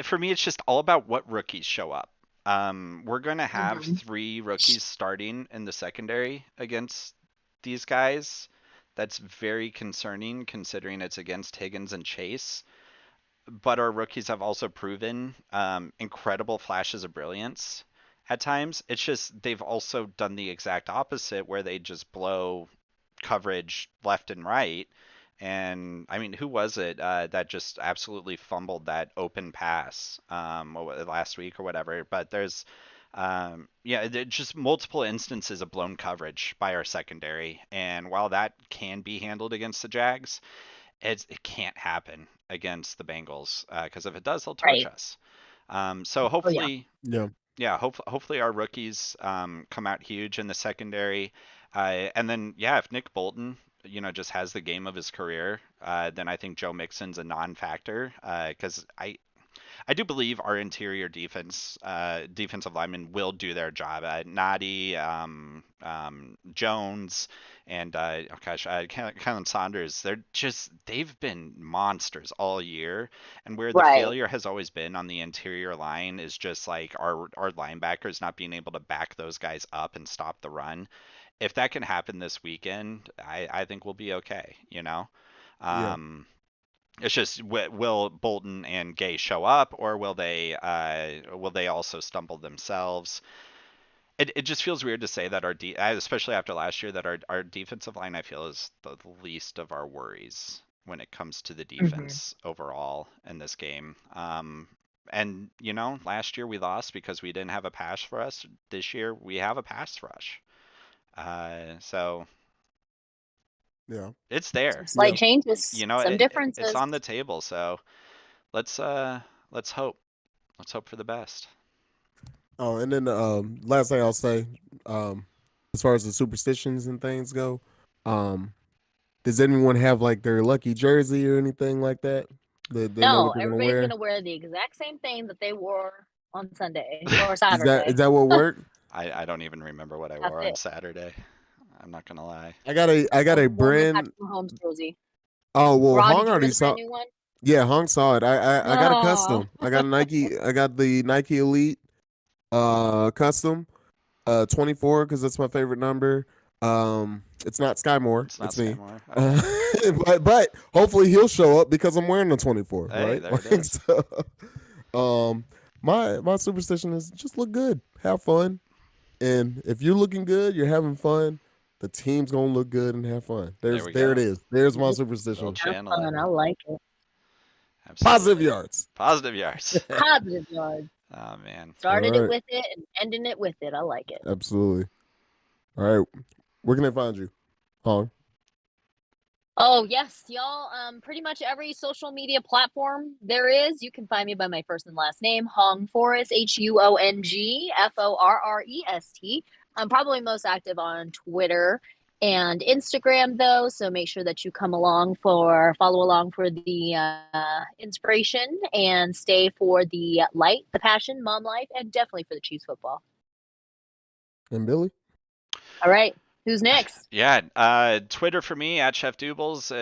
for me, it's just all about what rookies show up. We're going to have Hmm. 3 rookies starting in the secondary against these guys. That's very concerning considering it's against Higgins and Chase. But our rookies have also proven incredible flashes of brilliance at times. It's just they've also done the exact opposite where they just blow coverage left and right. And I mean, who was it that just absolutely fumbled that open pass last week or whatever? But yeah, there's just multiple instances of blown coverage by our secondary. And while that can be handled against the Jags, it can't happen against the Bengals because if it does, they'll torch Right. us. So Oh yeah. hopefully, Yeah. yeah, hopefully our rookies come out huge in the secondary, and then yeah, if Nick Bolton, just has the game of his career, then I think Joe Mixon's a non-factor because I do believe our interior defensive linemen will do their job. Nadi, Jones, and oh gosh, Kellen Saunders. They've been monsters all year. And where the Right. failure has always been on the interior line is just like our linebackers not being able to back those guys up and stop the run. If that can happen this weekend, I think we'll be okay. Yeah. Um, it's just will Bolton and Gay show up, or will they also stumble themselves? It just feels weird to say that especially after last year, that our defensive line I feel is the least of our worries when it comes to the Hmm. defense overall in this game. And last year we lost because we didn't have a pass rush. This year we have a pass rush. So Yeah. it's Some there. slight Yeah. changes, some It's differences. on the table. So let's uh let's hope. Let's hope for the best. Oh, and then last thing I'll say, um, as far as the superstitions and things go, um, does anyone have like their lucky jersey or anything like that? They know what No, they're gonna everybody's wear. gonna wear the exact same thing that they wore on Sunday or Is Saturday. that what worked? I don't even remember what I That's wore on it. Saturday. I'm not gonna lie. I got I a wore my brand. Patrick Mahomes jersey. Oh well, Raw, Hong did you wear already the brand saw. new one? Yeah, Hong saw it. I got a No. custom. I got a Nike. I got the Nike Elite custom 24 because that's my favorite number. It's not Sky Moore. It's not It's me. Skymore. Uh, Okay. but hopefully he'll show up because I'm wearing the 24. Hey, Right. there it Like is. so. Um, my superstition is just look good, have fun, and if you're looking good, you're having fun. The team's gonna look good and have fun. There we There it go. is. There's my Yep. We'll superstition. Have channel it. fun. I like it. Positive Absolutely. yards. Positive yards. Positive yards. Oh man. All Started it right. with it and ending it with it. I like it. Absolutely. All right. Where can they find you? Hong. Oh, yes, y'all. Pretty much every social media platform there is. You can find me by my first and last name, Hong Forrest, HUONG FORREST. I'm probably most active on Twitter and Instagram, though. So make sure that you follow along for the inspiration and stay for the light, the passion, mom life, and definitely for the Chiefs football. And Billy? All right. Who's next? Yeah, Twitter for me at Chef Doobles,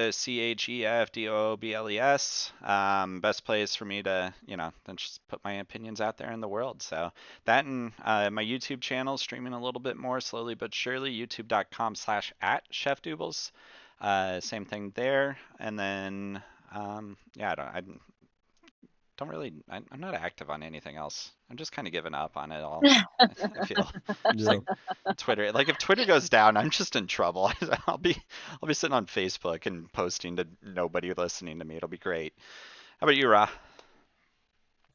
CHEFDOOBLES. Best place for me to, then just put my opinions out there in the world. So that and my YouTube channel streaming a little bit more slowly but surely, youtube.com/at Chef Doobles. Same thing there. And then, yeah, I don't really, I'm not active on anything else. I'm just kind of giving up on it all. I feel just Yeah. like Twitter. Like if Twitter goes down, I'm just in trouble. I'll be sitting on Facebook and posting to nobody listening to me. It'll be great. How about you, Ra?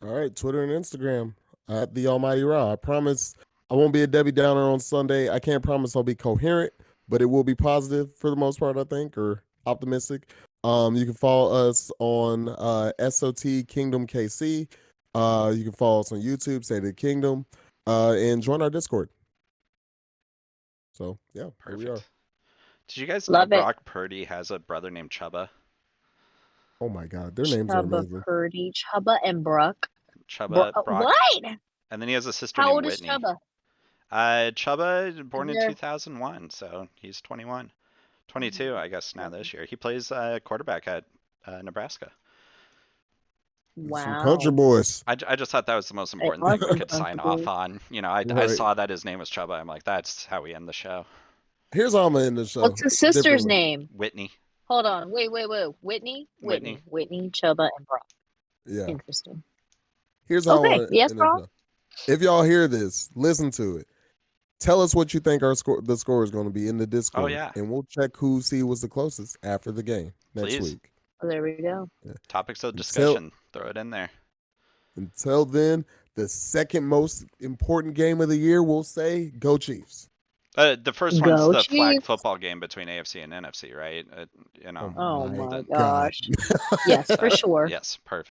All right. Twitter and Instagram at the Almighty Raw. I promise I won't be a Debbie Downer on Sunday. I can't promise I'll be coherent, but it will be positive for the most part, I think, or optimistic. You can follow us on SOT Kingdom KC. You can follow us on YouTube, Say the Kingdom, and join our Discord. So yeah, here we are. Perfect. Did you guys know Love it. Brock Purdy has a brother named Chubba? Oh my God, their names are Chubba amazing. Purdy, Chubba and Brock. Chubba, Brock, What? and then he has a sister How named old is Whitney. Chubba? Chubba, Is born in there 2001, so he's 21. Oh 22, my I guess, now God. this year. He plays quarterback at Nebraska. Some country Wow. boys, I just thought that was the most They important are thing we some could sign country off boys. on. You know, I right? saw that his name was Chubba. I'm like, that's how we end the show. Here's how I'm gonna end the show What's his sister's differently. name? Whitney. Hold on. Wait. Whitney? Whitney. Whitney, Chubba, and Brock. Yeah. Interesting. Here's how I Okay. want to Yes, end the Brock? show. If y'all hear this, listen to it. Tell us what you think the score is going to be in the Oh, Discord, yeah. and we'll check who was the closest after the game next Please. week. Oh, there we go. Yeah. Topics of Until discussion. Throw it in there. until then, the second most important game of the year, we'll say, go Chiefs. The first one's Go the flag Chiefs. football game between AFC and NFC, right? You know, Oh My my the, God. gosh. Yes, for sure. yes, perfect.